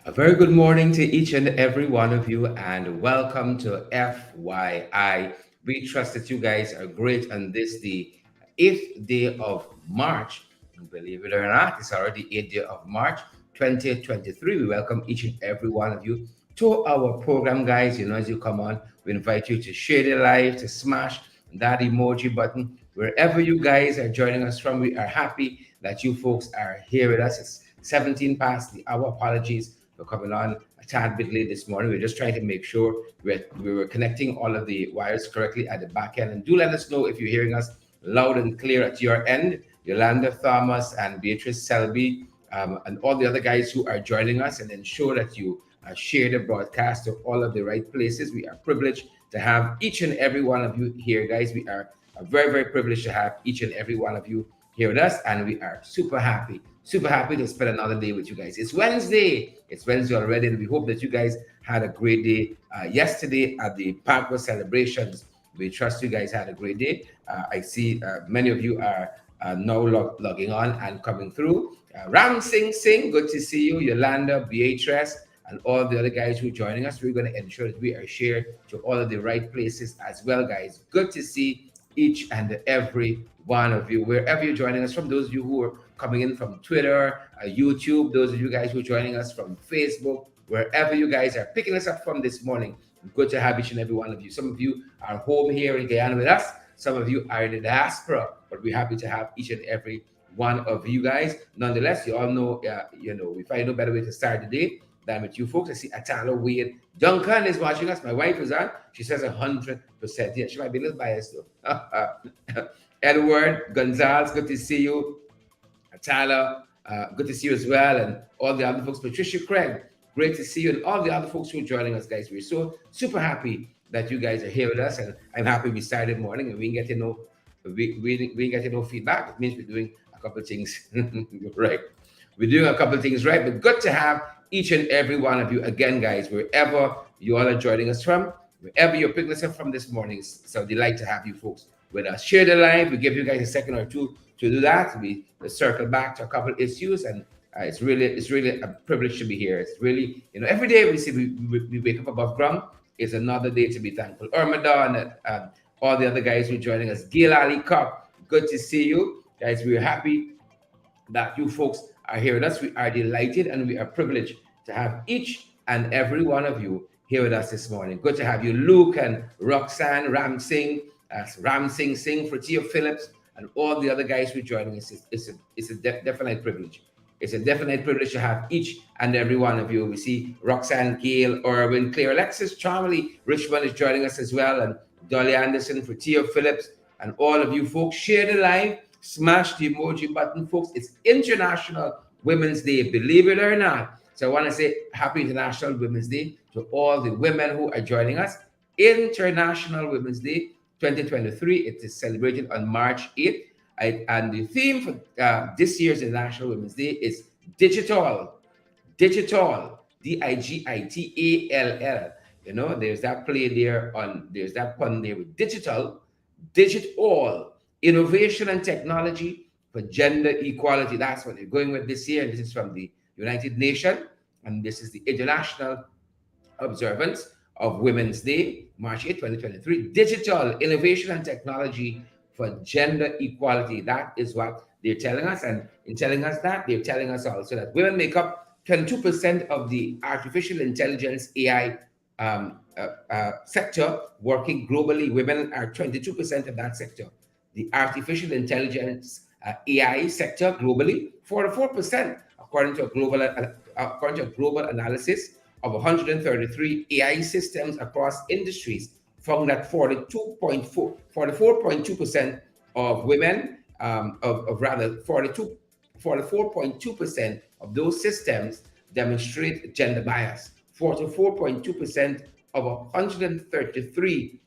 A very good morning to each and every one of you, and welcome to FYI. We trust that you guys are great on this, the 8th day of March. Believe it or not, it's already 8th day of March 2023. We welcome each and every one of you to our program, guys. As you come on, we invite you to share the live, to smash that emoji button. Wherever you guys are joining us from, we are happy that you folks are here with us. It's 17 past the hour. Apologies for coming on a tad bit late this morning. We're just trying to make sure we were connecting all of the wires correctly at the back end. And do let us know if you're hearing us loud and clear at your end. Yolanda Thomas and Beatrice Selby, and all the other guys who are joining us, and ensure that you share the broadcast to all of the right places. We are privileged to have each and every one of you here, guys. We are very, very privileged to have each and every one of you here with us, and we are super happy to spend another day with you guys. It's Wednesday. It's Wednesday already, and we hope that you guys had a great day yesterday at the Parkwood celebrations. We trust you guys had a great day. I see many of you are now logging on and coming through. Ram Singh, good to see you. Yolanda, Beatrice, and all the other guys who are joining us. We're going to ensure that we are shared to all of the right places as well, guys. Good to see each and every one of you, wherever you're joining us from. Those of you who are coming in from Twitter, YouTube, those of you guys who are joining us from Facebook, wherever you guys are picking us up from this morning. Good to have each and every one of you. Some of you are home here in Guyana with us. Some of you are in the diaspora, but we're happy to have each and every one of you guys. Nonetheless, you all know, we find no better way to start the day than with you folks. I see Atala Wade Duncan is watching us. My wife is on. She says 100%. Yeah, she might be a little biased though. Edward Gonzalez, good to see you. Atala, good to see you as well. And all the other folks. Patricia Craig, great to see you. And all the other folks who are joining us, guys. We're so super happy that you guys are here with us. And I'm happy we started morning and we can get to know we get to know feedback. It means we're doing a couple of things right. We're doing a couple of things right, but good to have each and every one of you again, guys, wherever you all are joining us from, wherever you're picking us up from this morning. It's a delight to have you folks with us. Share the live. We give you guys a second or two to do that. We circle back to a couple of issues, and it's really a privilege to be here. It's really, every day we see we wake up above ground. It's another day to be thankful. Ramadan and all the other guys who are joining us. Gil Ali Cup, good to see you guys. We're happy that you folks are here with us. We are delighted and we are privileged to have each and every one of you here with us this morning. Good to have you, Luke and Roxanne, Ram Singh, Fratia Phillips, and all the other guys who are joining us. It's a definite privilege. It's a definite privilege to have each and every one of you. We see Roxanne, Gail, Irwin, Claire, Alexis, Charlie, Richmond is joining us as well, and Dolly Anderson, Fratia Phillips, and all of you folks. Share the live. Smash the emoji button, folks. It's International Women's Day, believe it or not. So I want to say Happy International Women's Day to all the women who are joining us. International Women's Day 2023. It is celebrated on March 8th. And the theme for this year's International Women's Day is digital. Digital. Digitall. There's that play there there's that pun there with digital innovation and technology for gender equality. That's what they're going with this year. This is from the United Nations, and this is the International Observance of Women's Day, March 8, 2023. Digital innovation and technology for gender equality. That is what they're telling us. And in telling us that, they're telling us also that women make up 22% of the artificial intelligence AI sector working globally. Women are 22% of that sector. The artificial intelligence AI sector globally, 44%, according to a global analysis of 133 AI systems across industries, found that 44.2% of women, 44.2% of those systems demonstrate gender bias. 44.2% of 133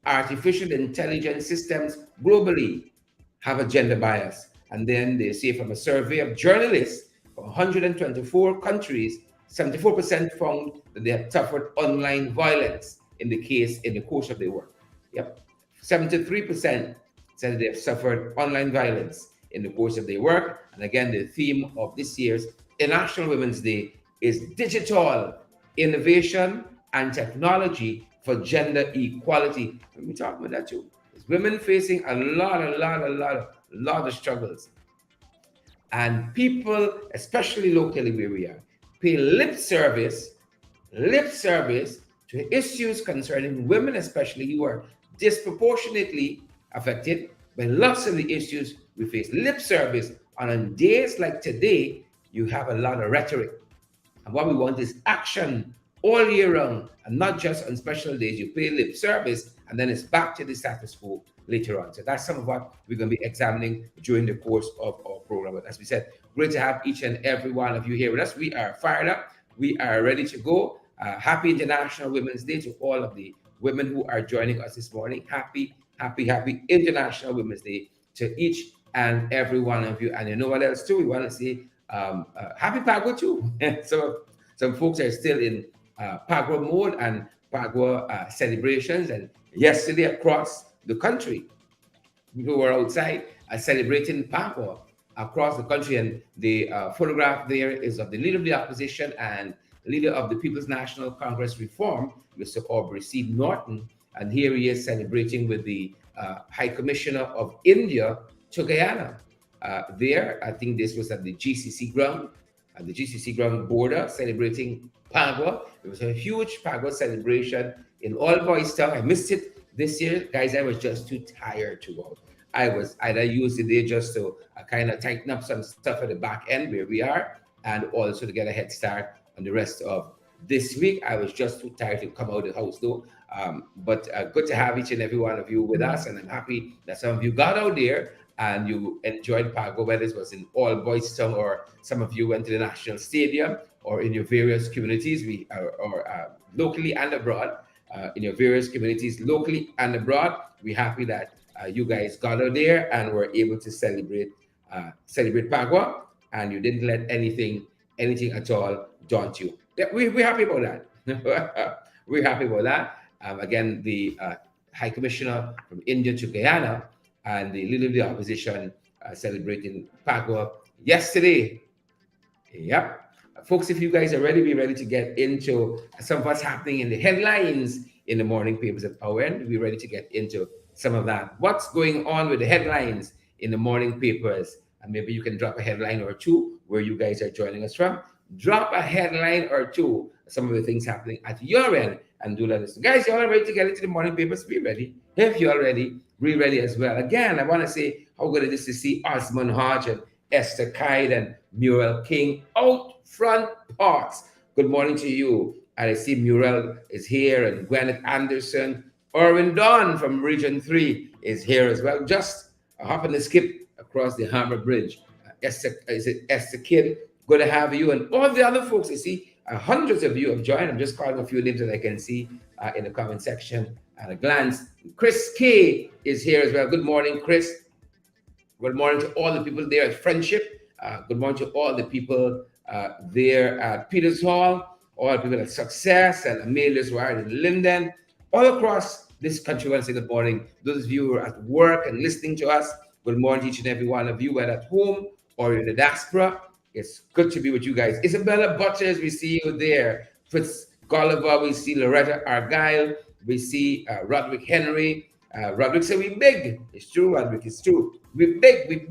artificial intelligence systems globally have a gender bias. And then they say from a survey of journalists from 124 countries, 74% found that they had suffered online violence in the course of their work. Yep. 73% said they have suffered online violence in the course of their work. And again, the theme of this year's International Women's Day is digital innovation and technology for gender equality. Let me talk about that too. It's women facing a lot of struggles, and people, especially locally where we are, pay lip service to issues concerning women, especially who are disproportionately affected by lots of the issues we face. Lip service, and on days like today, you have a lot of rhetoric. And what we want is action all year round, and not just on special days. You pay lip service, and then it's back to the status quo later on. So that's some of what we're going to be examining during the course of our program. But as we said, great to have each and every one of you here with us. We are fired up. We are ready to go. Happy International Women's Day to all of the women who are joining us this morning. Happy International Women's Day to each and every one of you. And you know what else too? We want to say happy Pagua too. So some folks are still in Pagua mode and Pagua celebrations. And yesterday across the country, people were outside celebrating Pagua across the country. And the photograph there is of the leader of the opposition and leader of the People's National Congress Reform, Mr. Aubrey C. Norton. And here he is celebrating with the High Commissioner of India to Guyana. There, I think this was at the GCC ground, at the GCC ground border, celebrating Pagua. It was a huge Pagua celebration in All Boys Town. I missed it this year, guys. I was just too tired to go. I'd use the day just to kind of tighten up some stuff at the back end where we are, and also to get a head start on the rest of this week. I was just too tired to come out of the house though. But good to have each and every one of you with us, and I'm happy that some of you got out there and you enjoyed Pagua, whether it was in All Boys Town or some of you went to the National Stadium or in your various communities, or locally and abroad, in your various communities, locally and abroad. We're happy that you guys got out there and were able to celebrate Pagua, and you didn't let anything at all daunt you. Yeah, we're happy about that. We're happy about that. Again, the High Commissioner from India to Guyana and the leader of the opposition celebrating Pagua yesterday. Yep. Folks, if you guys are ready, we're ready to get into some of what's happening in the headlines in the morning papers at our end. We're ready to get into some of that. What's going on with the headlines in the morning papers? And maybe you can drop a headline or two where you guys are joining us from. Drop a headline or two, some of the things happening at your end, and do let us know. Guys, you all ready to get into the morning papers? Be ready. If you're ready, we're ready as well. Again, I want to say how good it is to see Osmond Hodge and Esther Kide and Muriel King out front parts. Good morning to you. And I see Muriel is here, and Gwyneth Anderson. Erwin Don from Region 3 is here as well. Just a hop and a skip across the Harbor Bridge. Esther Kidd, good to have you. And all the other folks, I see hundreds of you have joined. I'm just calling a few names that I can see in the comment section at a glance. Chris K is here as well. Good morning, Chris. Good morning to all the people there at Friendship. Good morning to all the people there at Peters Hall, all the people at Success and Amelia's Ward in Linden, all across this country. I want to say good morning. Those of you who are at work and listening to us, good morning to each and every one of you, whether at home or in the diaspora. It's good to be with you guys. Isabella Butters, we see you there. Fritz Gulliver, we see Loretta Argyle, we see Roderick Henry. Roderick said, we big. It's true, Roderick, it's true. We big.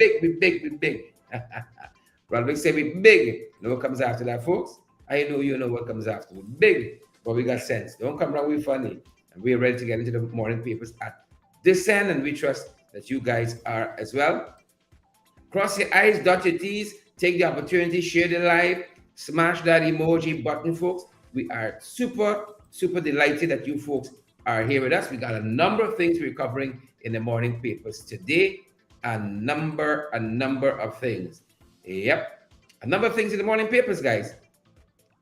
Roderick said, we big. You know what comes after that, folks? I know you know what comes after. We big, but we got sense. Don't come around with funny. And we're ready to get into the morning papers at this end, and we trust that you guys are as well. Cross your I's, dot your T's, take the opportunity, share the live, smash that emoji button, folks. We are super delighted that you folks are here with us. We got a number of things we're covering in the morning papers today. A number of things. Yep. A number of things in the morning papers, guys.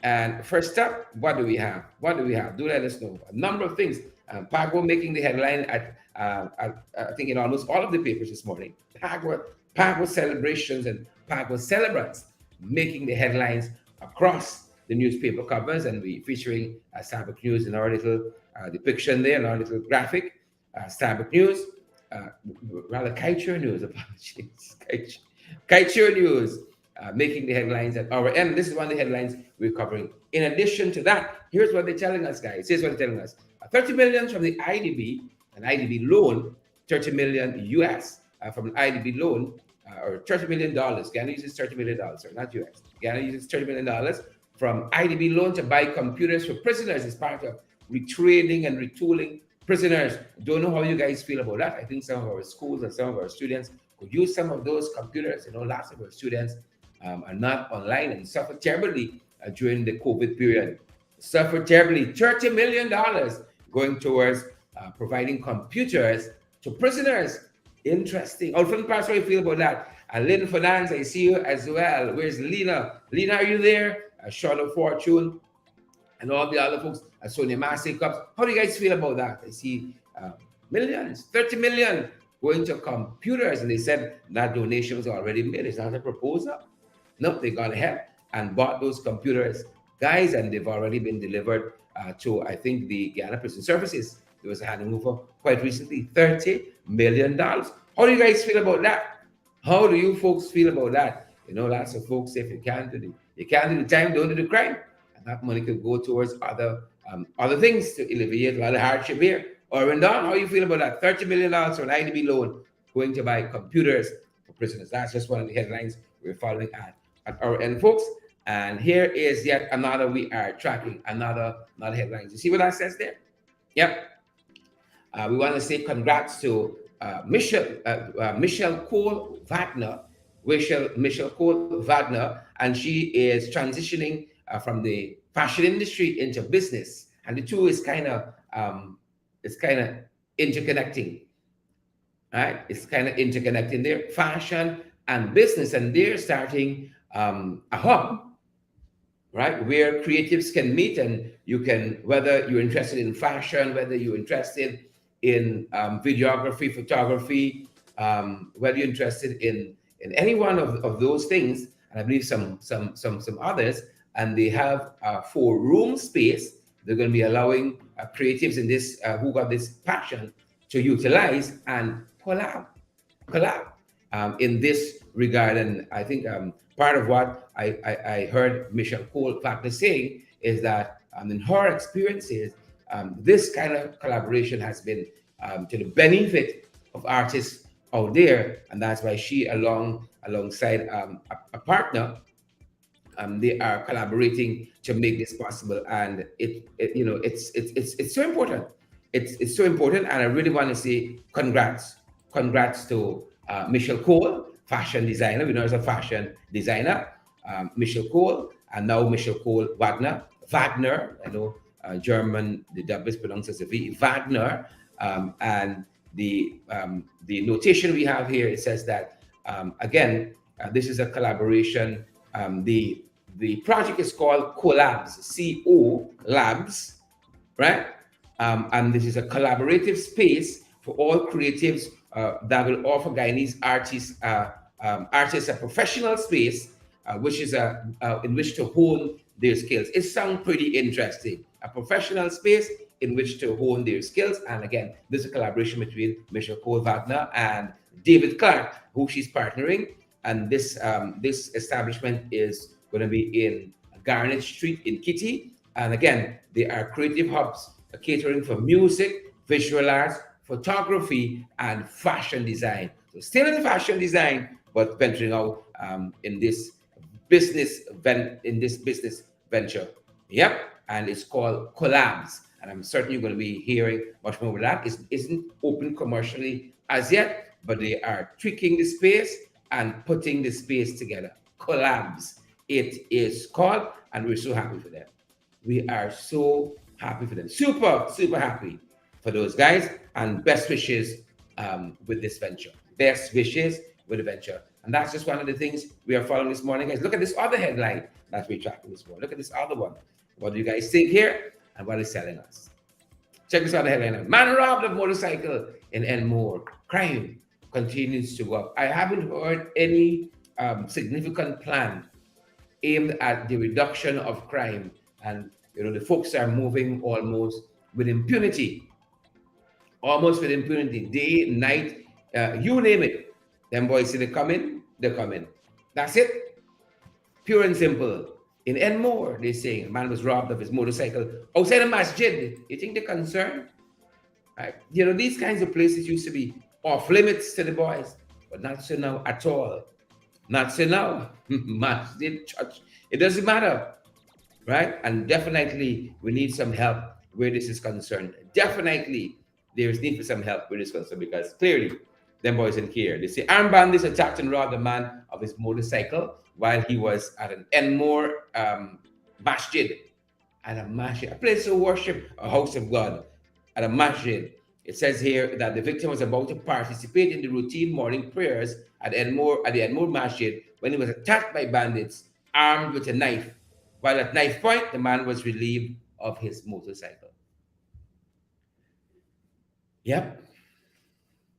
And first up, what do we have? Do let us know. A number of things. Pagua making the headline at I think in almost all of the papers this morning. Pagua celebrations and Pagua celebrants making the headlines across the newspaper covers, and we featuring Starbuck News in our little depiction there, in our little graphic. Starbuck News, rather Kiteshare News, apologies. Kiteshare News making the headlines at our end. This is one of the headlines we're covering. In addition to that, here's what they're telling us, guys. Here's what they're telling us: 30 million from the IDB, an IDB loan, 30 million US from an IDB loan, or $30 million. Ghana uses $30 million, sorry, not US. Ghana uses $30 million from IDB loan to buy computers for prisoners as part of retraining and retooling prisoners. Don't know how you guys feel about that. I think some of our schools and some of our students could use some of those computers. Lots of our students are not online and suffered terribly during the COVID period. Suffered terribly. $30 million going towards providing computers to prisoners. Interesting. Alfred Pass, how you feel about that? And Lynn Fernandez, I see you as well. Where's Lena? Lena, are you there? Short of Fortune and all the other folks. Sonia Massey Cups. How do you guys feel about that? I see millions, 30 million going to computers. And they said that donation was already made. It's not a proposal. No, they got ahead and bought those computers, guys, and they've already been delivered to, I think, the Ghana Prison Services. There was a handing over quite recently, $30 million. How do you guys feel about that? How do you folks feel about that? Lots of folks say if you can't do the time, don't do the crime. And that money could go towards other things to alleviate a lot of hardship here. Or Don, how do you feel about that? $30 million for an IDB loan going to buy computers for prisoners. That's just one of the headlines we're following at our end, folks. And here is yet another, we are tracking another headlines. You see what that says there? Yep. We want to say congrats to Michelle Cole Wagner. Michelle Cole Wagner, and she is transitioning from the fashion industry into business, and the two is kind of interconnecting, right? It's kind of interconnecting there, fashion and business, and they're starting a hub, right, where creatives can meet, and you can, whether you're interested in fashion, whether you're interested in videography, photography, whether you're interested in any one of those things, and I believe some others, and they have a 4-room space. They're going to be allowing creatives in this who got this passion to utilize and collab in this regard. And I think part of what I heard Michelle Cole Wagner saying is that in her experiences, this kind of collaboration has been to the benefit of artists out there, and that's why she, alongside a partner, they are collaborating to make this possible. And it's so important. It's so important, and I really want to say congrats to Michelle Cole, fashion designer. We know as a fashion designer, Michelle Cole, and now Michelle Cole Wagner. I know German, the W is pronounced as a V, Wagner, and the notation we have here, it says that again, this is a collaboration. The project is called Collabs, C-O Labs, right? And this is a collaborative space for all creatives that will offer Guyanese artists a professional space, which is in which to hone their skills. It sounds pretty interesting. A professional space in which to hone their skills. And again, this is a collaboration between Michelle Cole Wagner and David Clark, who she's partnering. And this establishment is going to be in Garnet Street in Kitty. And again, they are creative hubs catering for music, visual arts, photography, and fashion design. So still in fashion design, but venturing out in this business venture. Yep, and it's called Collabs. And I'm certain you're going to be hearing much more about that. It isn't open commercially as yet, but they are tweaking the space and putting the space together. Collabs, it is called, and we're so happy for them. We are so happy for them. Super, super happy for those guys, and best wishes with this venture. Best wishes with the venture. And that's just one of the things we are following this morning, guys. Look at this other headline that we're tracking this morning. Look at this other one. What do you guys think here? And what is selling us? Check this other headline out. Man robbed of motorcycle in Enmore. Crime continues to go up. I haven't heard any significant plan aimed at the reduction of crime. And, the folks are moving almost with impunity. Almost with impunity. Day, night, you name it. Them boys see they come in, they come in. That's it. Pure and simple. In Enmore, they're saying a man was robbed of his motorcycle outside a masjid. You think they're concerned? Right? You know, these kinds of places used to be off limits to the boys, but not so now at all. Not so now. Masjid, church, it doesn't matter, right? And definitely we need some help where this is concerned. Definitely there is need for some help where this is concerned because clearly them boys in here. They say armed bandits attacked and robbed a man of his motorcycle while he was at an Enmore masjid, at a masjid, a place of worship, a house of God, at a masjid. It says here that the victim was about to participate in the routine morning prayers at the Enmore Masjid when he was attacked by bandits armed with a knife. While at knife point, the man was relieved of his motorcycle. Yep,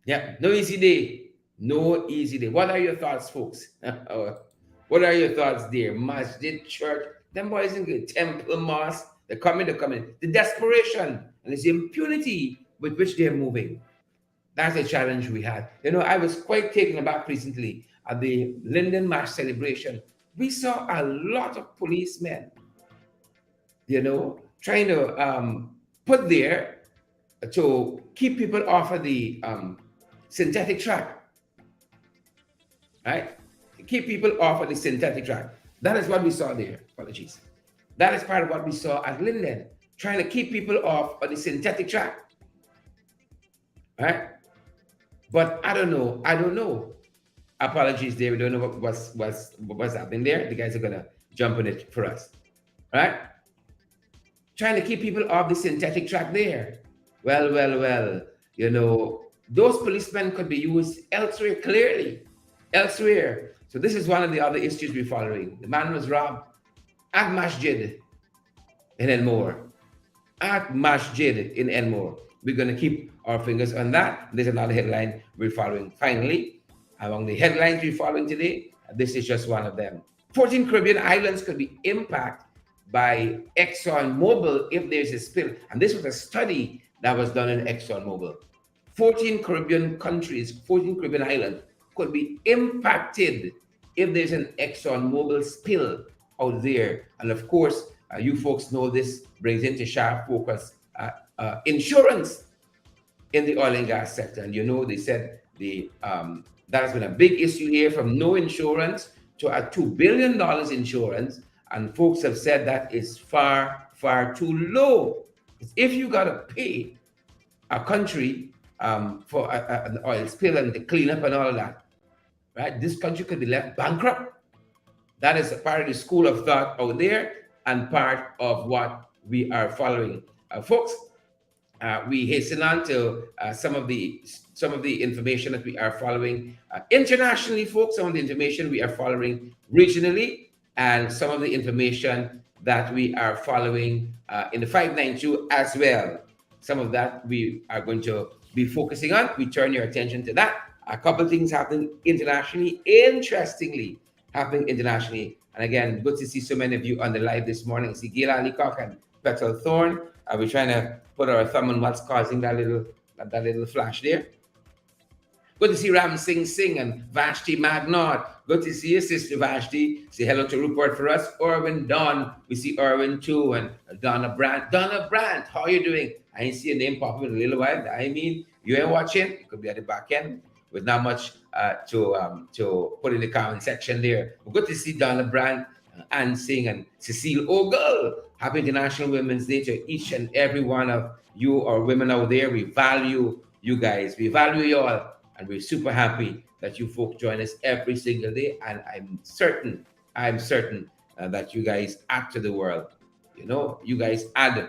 yep. No easy day. No easy day. What are your thoughts, folks? What are your thoughts there? Masjid, church, them boys in the temple, mosque, they're coming, they're coming. The desperation and it's the impunity with which they're moving. That's a challenge we had. You know, I was quite taken aback recently at the Linden March celebration. We saw a lot of policemen, you know, trying to put there to keep people off of the synthetic track, right? Keep people off of the synthetic track. That is what we saw there. Apologies. That is part of what we saw at Linden, trying to keep people off of the synthetic track, right? But I don't know. I don't know. Apologies there. We don't know what's happening there. The guys are gonna jump on it for us, right? Trying to keep people off the synthetic track there. Well. You know, those policemen could be used elsewhere, clearly, elsewhere. So this is one of the other issues we're following. The man was robbed at Masjid in Enmore. At Masjid in Enmore. We're going to keep our fingers on that. There's another headline we're following. Finally, among the headlines we're following today, this is just one of them. 14 Caribbean islands could be impacted by ExxonMobil if there's a spill. And this was a study that was done in ExxonMobil. 14 Caribbean countries, 14 Caribbean islands could be impacted if there's an ExxonMobil spill out there. And of course, you folks know this brings into sharp focus insurance in the oil and gas sector. And you know, they said that has been a big issue here, from no insurance to a $2 billion insurance. And folks have said that is far, far too low. If you got to pay a country for an oil spill and the cleanup and all of that, right? This country could be left bankrupt. That is a part of the school of thought out there and part of what we are following. Folks, we hasten on to some of the information that we are following internationally, folks. Some of the information we are following regionally, and some of the information that we are following in the 592 as well. Some of that we are going to be focusing on. We turn your attention to that. A couple of things happening internationally, interestingly happening internationally. And again, good to see so many of you on the live this morning. See Gail Allycock and Petal Thorne. We're trying to put our thumb on what's causing that little flash there. Good to see Ram Singh and Vashti Magnot. Good to see you, Sister Vashti. Say hello to Rupert for us. Irwin Don. We see Irwin too. And Donna Brandt. Donna Brandt, how are you doing? I ain't see your name pop up in a little while. I mean, you ain't watching. You could be at the back end with not much to put in the comment section there. But good to see Donna Brandt, Ann Singh, and Cecile Ogle. Happy International Women's Day to each and every one of you or women out there. We value you guys. We value you all. And we're super happy that you folks join us every single day. And I'm certain that you guys add to the world. You know, you guys add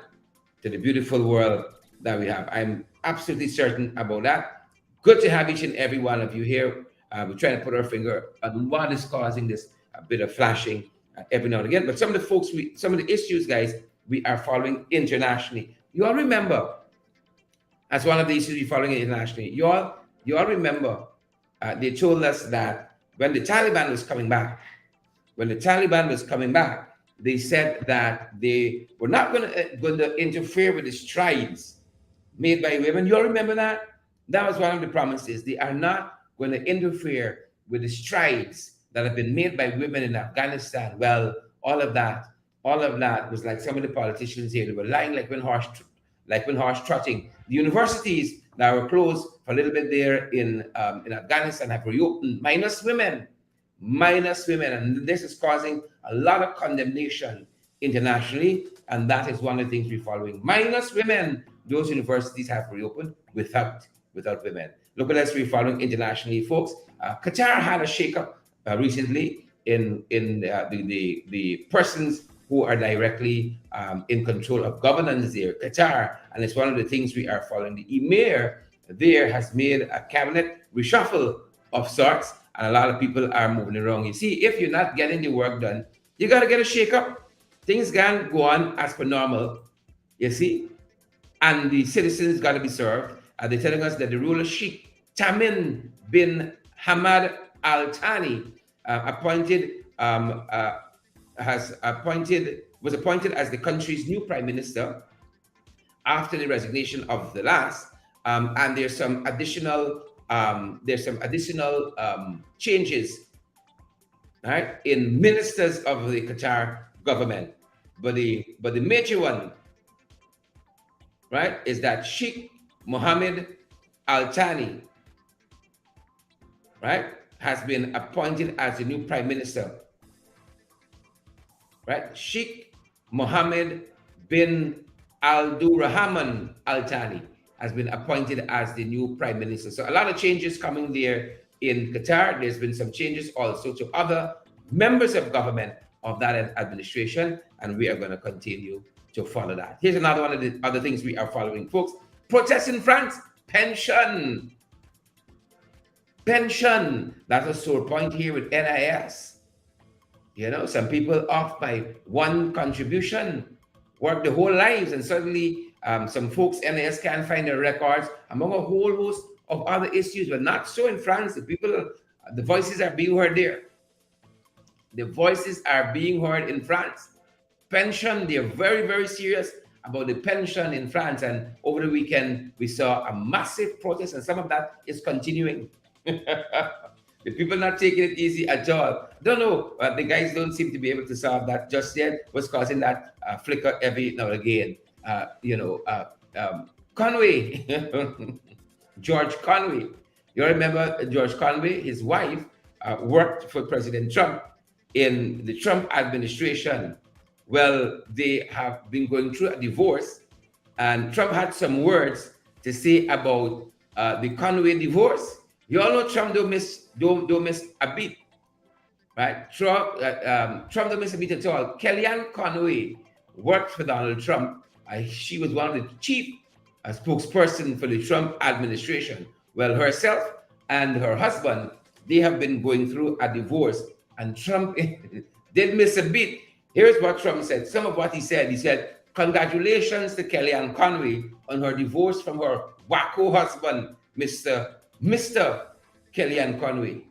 to the beautiful world that we have. I'm absolutely certain about that. Good to have each and every one of you here. We're trying to put our finger on what is causing this bit of flashing every now and again. But some of the issues, guys, we are following internationally. You all remember, as one of the issues we're following internationally, you all remember they told us that when the Taliban was coming back, they said that they were not going to interfere with the strides made by women. You all remember that? That was one of the promises. They are not going to interfere with the strides that have been made by women in Afghanistan. Well, all of that, all of that was like some of the politicians here. They were lying like when horse trotting. The universities that were closed for a little bit there in Afghanistan have reopened, minus women, and this is causing a lot of condemnation internationally, and that is one of the things we're following. Minus women, those universities have reopened without women. Look what else we're following internationally, folks. Qatar had a shakeup recently in the persons who are directly in control of governance there, Qatar, and it's one of the things we are following. The emir there has made a cabinet reshuffle of sorts, and a lot of people are moving around. You see, if you're not getting the work done, you got to get a shakeup. Things can't go on as per normal, you see, and the citizens got to be served. They're telling us that the ruler Sheikh Tamim bin Hamad Al Thani appointed was appointed as the country's new prime minister after the resignation of the last, and there's some additional changes, right, in ministers of the Qatar government, but the major one, right, is that Sheikh Mohammed Al Thani, right, has been appointed as the new prime minister. Right, Sheikh Mohammed bin Abdurrahman Al Thani has been appointed as the new prime minister. So a lot of changes coming there in Qatar. There's been some changes also to other members of government of that administration, and we are going to continue to follow that. Here's another one of the other things we are following, folks. Protests in France, pension. That's a sore point here with NIS. You know, some people off by one contribution, work the whole lives, and suddenly some folks, NIS, can't find their records, among a whole host of other issues. But not so in France. The voices are being heard there. The voices are being heard in France. Pension, they're very, very serious about the pension in France. And over the weekend, we saw a massive protest, and some of that is continuing. The people not taking it easy at all. Don't know. The guys don't seem to be able to solve that just yet. What's causing that flicker every now and again? Conway, George Conway. You remember George Conway? His wife worked for President Trump in the Trump administration. Well, they have been going through a divorce, and Trump had some words to say about the Conway divorce. You all know Trump don't miss a beat, right? Trump don't miss a beat at all. Kellyanne Conway worked for Donald Trump. She was one of the chief spokesperson for the Trump administration. Well, herself and her husband, they have been going through a divorce, and Trump did miss a beat. Here's what Trump said. Some of what he said. He said, "Congratulations to Kellyanne Conway on her divorce from her wacko husband, Mr. Kellyanne Conway."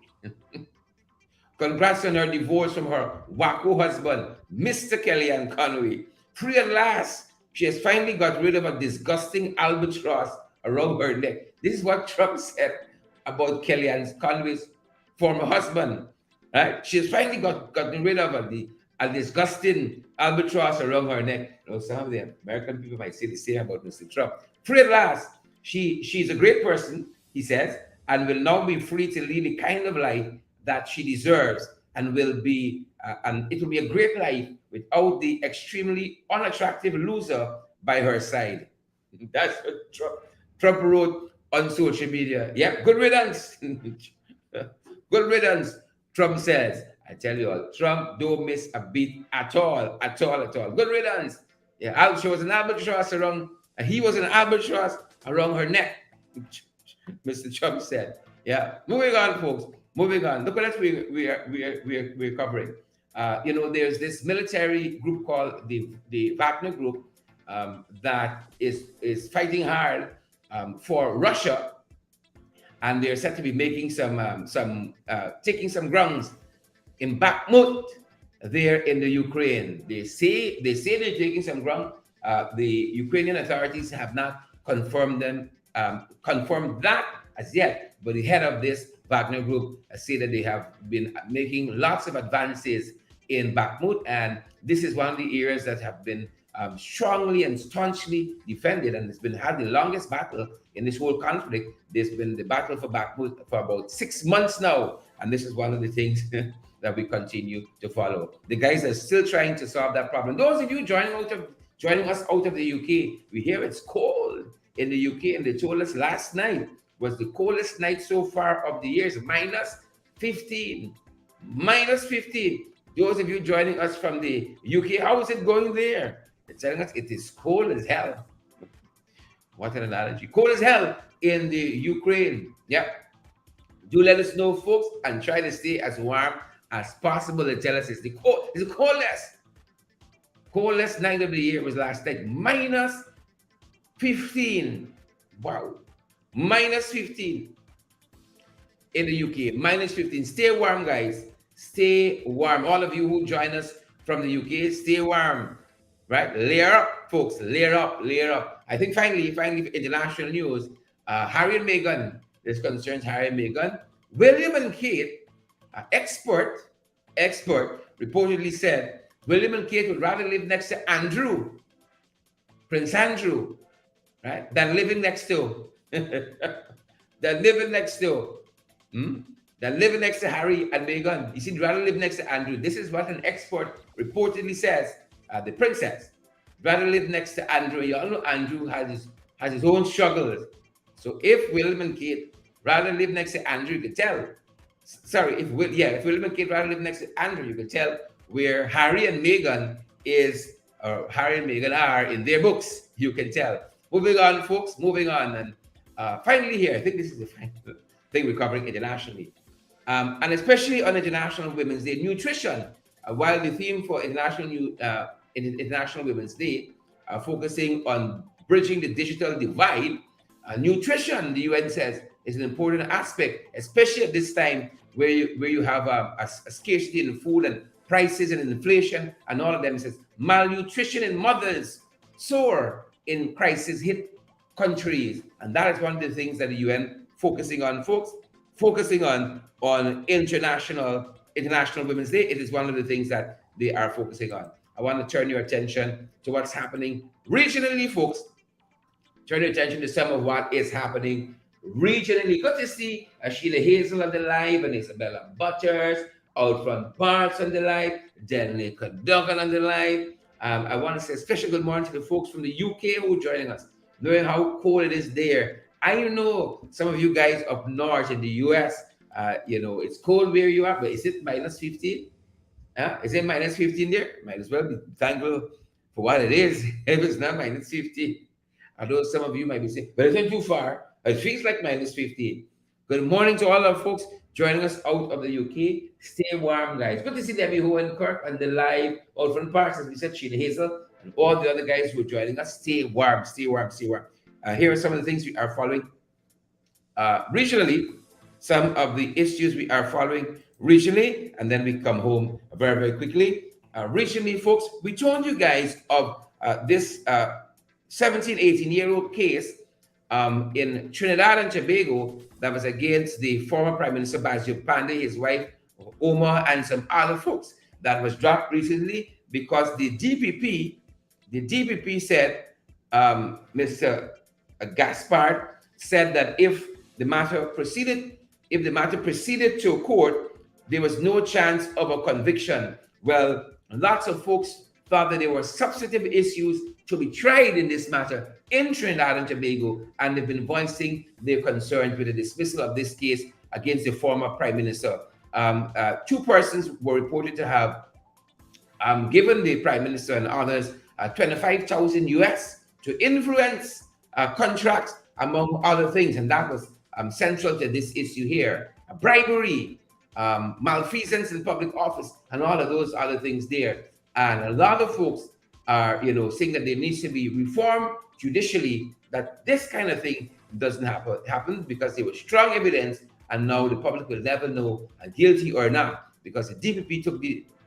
Congrats on her divorce from her wacko husband, Mr. Kellyanne Conway. Free at last, she has finally got rid of a disgusting albatross around her neck. This is what Trump said about Kellyanne Conway's former husband, right? She has finally gotten rid of a disgusting albatross around her neck. You know, some of the American people might say the same about Mr. Trump. Free at last. She's a great person, he says, and will now be free to lead the kind of life that she deserves, and will be and it will be a great life without the extremely unattractive loser by her side. That's what Trump wrote on social media. Yeah, good riddance. Good riddance, Trump says. I tell you all, Trump don't miss a beat at all. Good riddance. Yeah, she was an albatross around, he was an albatross around her neck, Mr. Trump said. Yeah, moving on, folks. Moving on. Look what else we're covering. There's this military group called the Wagner Group that is fighting hard for Russia, and they're said to be making taking some grounds in Bakhmut there in the Ukraine. They say they're taking some ground. The Ukrainian authorities have not confirmed that as yet, but the head of this Wagner Group say that they have been making lots of advances in Bakhmut, and this is one of the areas that have been strongly and staunchly defended, and it's been had the longest battle in this whole conflict. There's been the battle for Bakhmut for about 6 months now, and this is one of the things that we continue to follow. The guys are still trying to solve that problem. Those of you joining us out of the UK, we hear it's cold in the UK, and they told us last night was the coldest night so far of the years, minus 15. Minus 15. Those of you joining us from the UK, how is it going there? They're telling us it is cold as hell. What an analogy. Cold as hell in the Ukraine. Yep. Do let us know, folks, and try to stay as warm as possible. They tell us it's the coldest night of the year was last night. Minus 15. Wow. Minus 15 in the UK. Minus 15. Stay warm, guys. Stay warm. All of you who join us from the UK, stay warm. Right? Layer up, folks. Layer up, layer up. I think finally, for international news, Harry and Meghan, this concerns Harry and Meghan. William and Kate, expert, reportedly said William and Kate would rather live next to Andrew, Prince Andrew, right, than living next to, than living next to Harry and Meghan. You see, he'd rather live next to Andrew. This is what an expert reportedly says. The princess rather live next to Andrew. You all know Andrew has his own struggles. So if William and Kate rather live next to Andrew, you could tell. Sorry, if William and Kate rather live next to Andrew, you could tell where Harry and Meghan are in their books. You can tell. Moving on, folks. Moving on, and finally here, I think this is the final thing we're covering internationally, and especially on International Women's Day, nutrition. While the theme for International Women's Day focusing on bridging the digital divide, nutrition, the UN says, is an important aspect, especially at this time where you have a scarcity in food and prices and inflation and all of them. It says malnutrition in mothers soar in crisis hit countries, and that is one of the things that the UN focusing on, folks. Focusing on International Women's Day. It is one of the things that they are focusing on. I want to turn your attention to what's happening regionally, folks. Turn your attention to some of what is happening regionally. Good to see Sheila Hazel on the live and Isabella Butters, out from Parts on the live, Danica Duggan on the live. I want to say a special good morning to the folks from the UK who are joining us, knowing how cold it is there. I know some of you guys up north in the US, it's cold where you are, but is it minus 15? Is it minus 15 there? Might as well be thankful for what it is if it's not minus 15. Although some of you might be saying, but it's not too far. It feels like minus 15. Good morning to all our folks joining us out of the UK. Stay warm, guys. Good to see Debbie Hohenkirk on the live out from Parks, as we said, Sheila Hazel, and all the other guys who are joining us. Stay warm, stay warm, stay warm. Here are some of the things we are following regionally, some of the issues we are following regionally, and then we come home very, very quickly. Regionally, folks, we told you guys of this 17, 18-year-old case in Trinidad and Tobago that was against the former Prime Minister Basil Pandey, his wife Omar, and some other folks, that was dropped recently because the DPP said, Mr. Gaspard said that if the matter proceeded to court, there was no chance of a conviction. Well, lots of folks thought that there were substantive issues to be tried in this matter in Trinidad and Tobago, and they've been voicing their concerns with the dismissal of this case against the former Prime Minister. Two persons were reported to have given the Prime Minister and others 25,000 US to influence contracts, among other things, and that was central to this issue here. Bribery, malfeasance in public office, and all of those other things there. And a lot of folks are, saying that there needs to be reform judicially, that this kind of thing doesn't happen because there was strong evidence, and now the public will never know guilty or not, because the DPP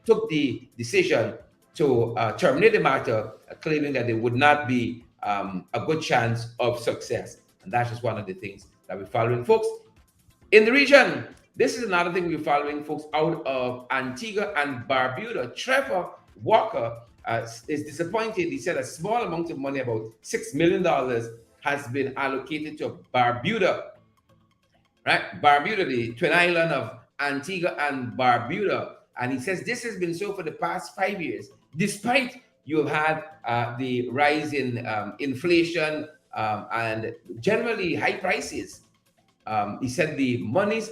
took the decision to terminate the matter, claiming that there would not be a good chance of success. And that's just one of the things that we're following, folks. In the region, this is another thing we're following, folks, out of Antigua and Barbuda. Trevor Walker is disappointed. He said a small amount of money, about $6 million, has been allocated to Barbuda, right? Barbuda, the twin island of Antigua and Barbuda. And he says this has been so for the past 5 years, despite you have had the rise in inflation and generally high prices. He said the monies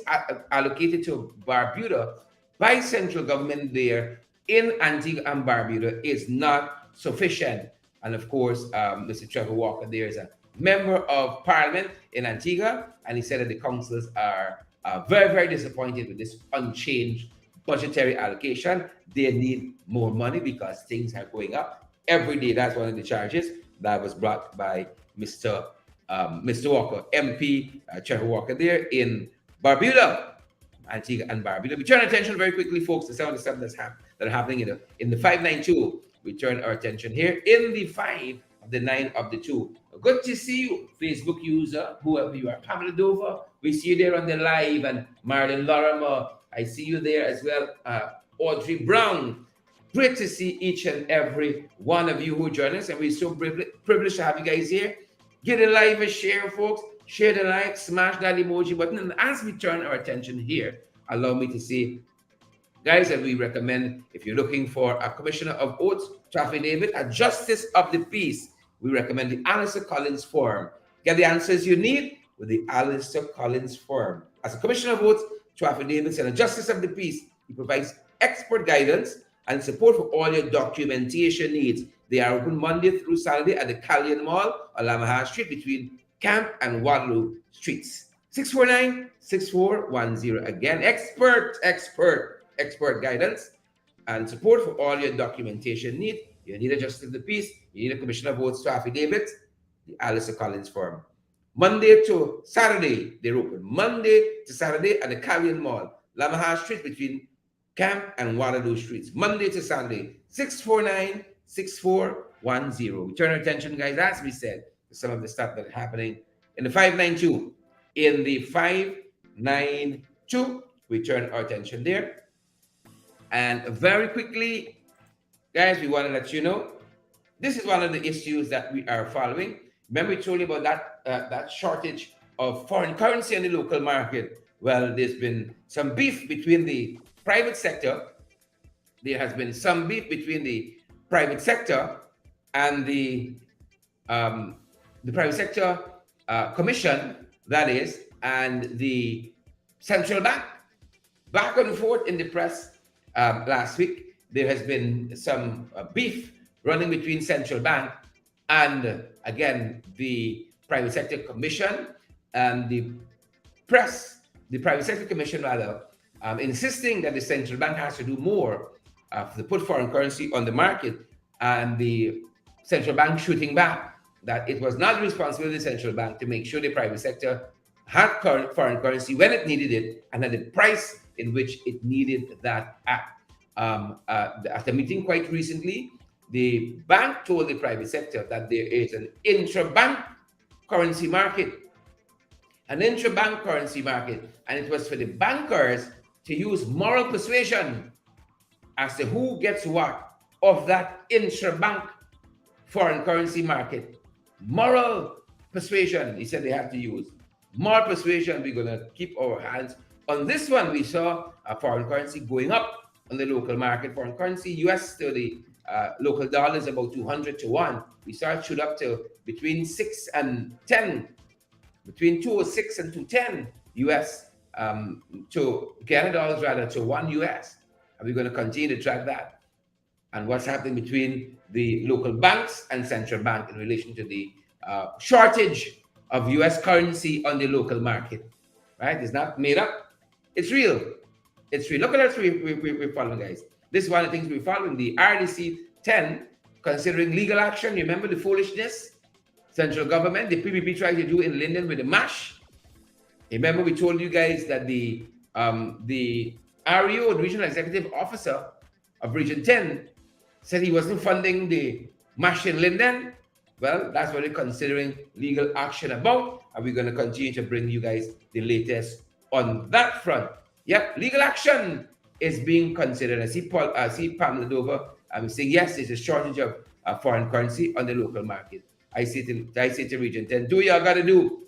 allocated to Barbuda by central government there in Antigua and Barbuda is not sufficient. And of course, Mr. Trevor Walker there is a member of parliament in Antigua, and he said that the councillors are very, very disappointed with this unchanged budgetary allocation. They need more money because things are going up every day. That's one of the charges that was brought by Mr. Walker, MP Trevor Walker there in Barbuda, Antigua and Barbuda. We turn our attention very quickly, folks, to some of the stuff that are happening in the 592. We turn our attention here in the 5 of the 9 of the 2. Good to see you, Facebook user, whoever you are. Pamela Dover, we see you there on the live, and Marilyn Lorimer, I see you there as well. Audrey Brown, great to see each and every one of you who join us, and we're so privileged to have you guys here. Get a like, a share, folks. Share the like, smash that emoji button. And as we turn our attention here, allow me to say, guys, that we recommend, if you're looking for a commissioner of oaths to affidavit, a justice of the peace, we recommend the Alistair Collins form. Get the answers you need with the Alistair Collins form. As a commissioner of oaths to affidavits and a justice of the peace, he provides expert guidance and support for all your documentation needs. They are open Monday through Saturday at the Callion Mall on Lamaha Street between Camp and Waterloo Streets. 649-6410. Again, expert guidance and support for all your documentation needs. You need a justice of the peace, you need a commissioner of oaths to affidavit, the Alistair Collins firm. Monday to Saturday, they're open. Monday to Saturday at the Callion Mall, Lamaha Street between Camp and Waterloo Streets. Monday to Saturday, 649-6410. We turn our attention, guys, as we said, to some of the stuff that is happening in the 592. In the 592, we turn our attention there. And very quickly, guys, we want to let you know, this is one of the issues that we are following. Remember we told you about that shortage of foreign currency in the local market. Well, there's been some beef between the private sector. There has been some beef between the private sector and the private sector commission, that is, and the central bank. Back and forth in the press last week, there has been some beef running between central bank and, again, the private sector commission, and the private sector commission rather, insisting that the central bank has to do more to put foreign currency on the market, and the central bank shooting back that it was not the responsibility of the central bank to make sure the private sector had foreign currency when it needed it and at the price in which it needed that at. At a meeting quite recently, the bank told the private sector that there is an intra-bank currency market, and it was for the bankers to use moral persuasion as to who gets what of that intra-bank foreign currency market. Moral persuasion, he said they have to use. Moral persuasion, we're going to keep our hands on this one. We saw a foreign currency going up on the local market. Foreign currency, US to the local dollar is about 200 to 1. We saw it shoot up to between 6 and 10, between 206 and 210 US to Canada dollars rather to 1 US. And we're going to continue to track that and what's happening between the local banks and central bank in relation to the shortage of US currency on the local market. Right? It's not made up. It's real. It's real. Look at us. We're following, guys. This is one of the things we're following. The RDC 10 considering legal action. You remember the foolishness central government, the PPP tried to do in Linden with the MASH. Remember we told you guys that the REO, the Regional Executive Officer of Region 10, said he wasn't funding the MASH in Linden. Well, that's what we're considering legal action about, and we're going to continue to bring you guys the latest on that front. Yep, legal action is being considered. I see Pam Ladova saying yes, there's a shortage of foreign currency on the local market. I say to Region 10, do what y'all got to do.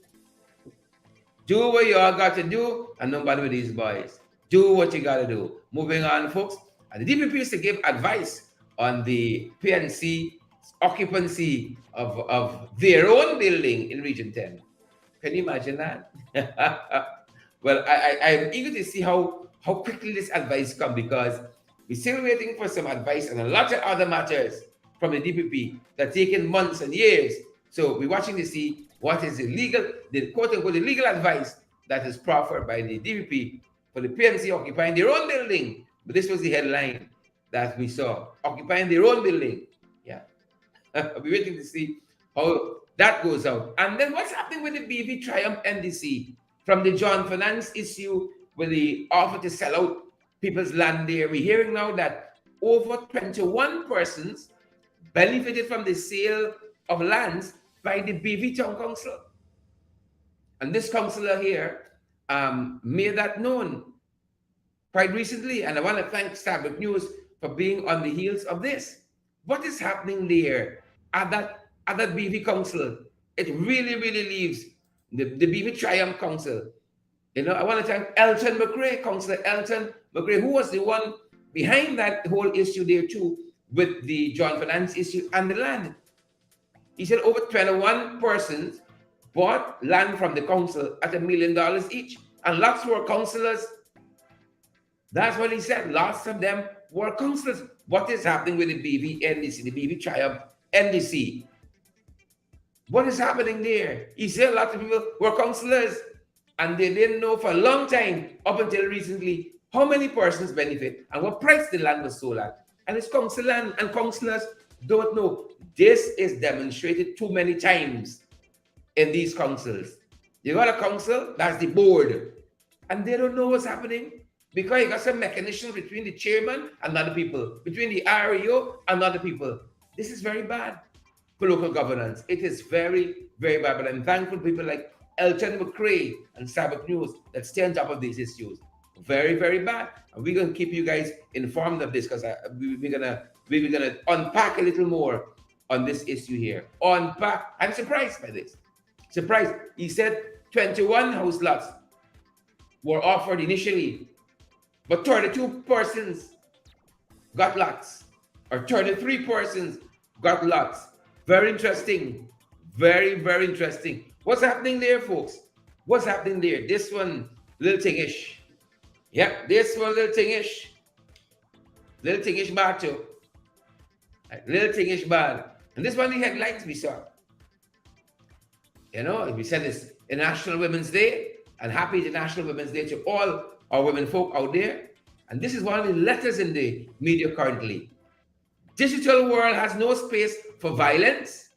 Do what y'all got to do, and nobody with these boys. Do what you got to do. Moving on, folks. And the DPP used to give advice on the PNC occupancy of their own building in Region 10. Can you imagine that? Well, I'm eager to see how quickly this advice comes, because we're still waiting for some advice on a lot of other matters from the DPP that are taking months and years. So we're watching to see what is the quote-unquote legal advice that is proffered by the DPP for the PNC occupying their own building. But this was the headline that we saw, occupying their own building. Yeah. We're waiting to see how that goes out. And then what's happening with the BV Triumph NDC from the John Finance issue with the offer to sell out people's land there? We're hearing now that over 21 persons benefited from the sale of lands by the BV Town Council. And this councillor here made that known quite recently. And I want to thank Starbuck News for being on the heels of this. What is happening there at that BV Council? It really, really leaves the BV Triumph Council. You know, I want to thank Elton McRae, Councillor Elton McRae, who was the one behind that whole issue there too, with the John Finance issue and the land. He said over 21 persons bought land from the council at $1 million each, and lots were councillors. That's what he said. Lots of them were councillors. What is happening with the BV NDC, the BV Triumph NDC? What is happening there? He said a lot of people were councillors, and they didn't know for a long time, up until recently, how many persons benefit and what price the land was sold at. And it's council land, and councillors don't know. This is demonstrated too many times in these councils. You got a council, that's the board, and they don't know what's happening because you got some mechanism between the chairman and other people, between the REO and other people. This is very bad for local governance. It is very, very bad. But I'm thankful to people like Elton McRae and Starbuck News that stay on top of these issues. Very, very bad. And we're going to keep you guys informed of this, because we're gonna unpack a little more on this issue here. Unpack. I'm surprised by this. Surprised. He said 21 house lots were offered initially, but 32 persons got lots, or 33 persons got lots. Very interesting. Very, very interesting. What's happening there, folks? What's happening there? This one, little thingish. Yep, this one, little thingish. Little thingish bad too. Little thingish bad. And this one, the headlines we saw. You know, we said it's International Women's Day, and happy International Women's Day to all our women folk out there. And this is one of the letters in the media currently. Digital world has no space for violence.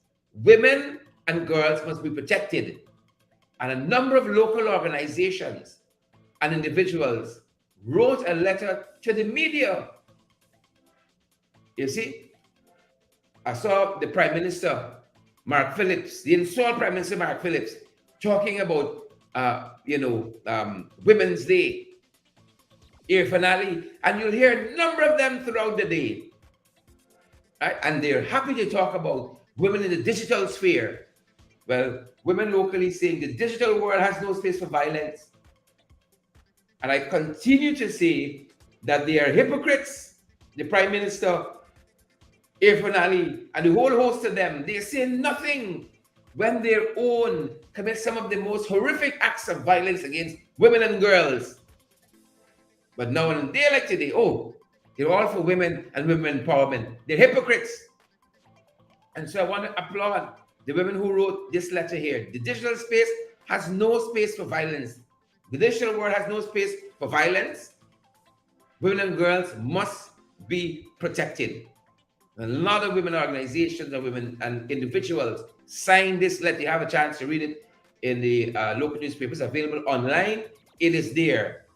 Women and girls must be protected. And a number of local organizations and individuals wrote a letter to the media. You see, I saw the Prime Minister, Mark Phillips, the installed Prime Minister Mark Phillips, talking about, Women's Day, air finale, and you'll hear a number of them throughout the day. Right? And they're happy to talk about women in the digital sphere. Well, women locally saying the digital world has no space for violence. And I continue to say that they are hypocrites, the Prime Minister, air finale, and the whole host of them. They say nothing when their own commit some of the most horrific acts of violence against women and girls. But now on a day like today, they're all for women and women empowerment. They're hypocrites. And so I want to applaud the women who wrote this letter here. The digital space has no space for violence. The digital world has no space for violence. Women and girls must be protected. A lot of women organizations and women and individuals signed this letter. You have a chance to read it in the local newspapers available online. It is there.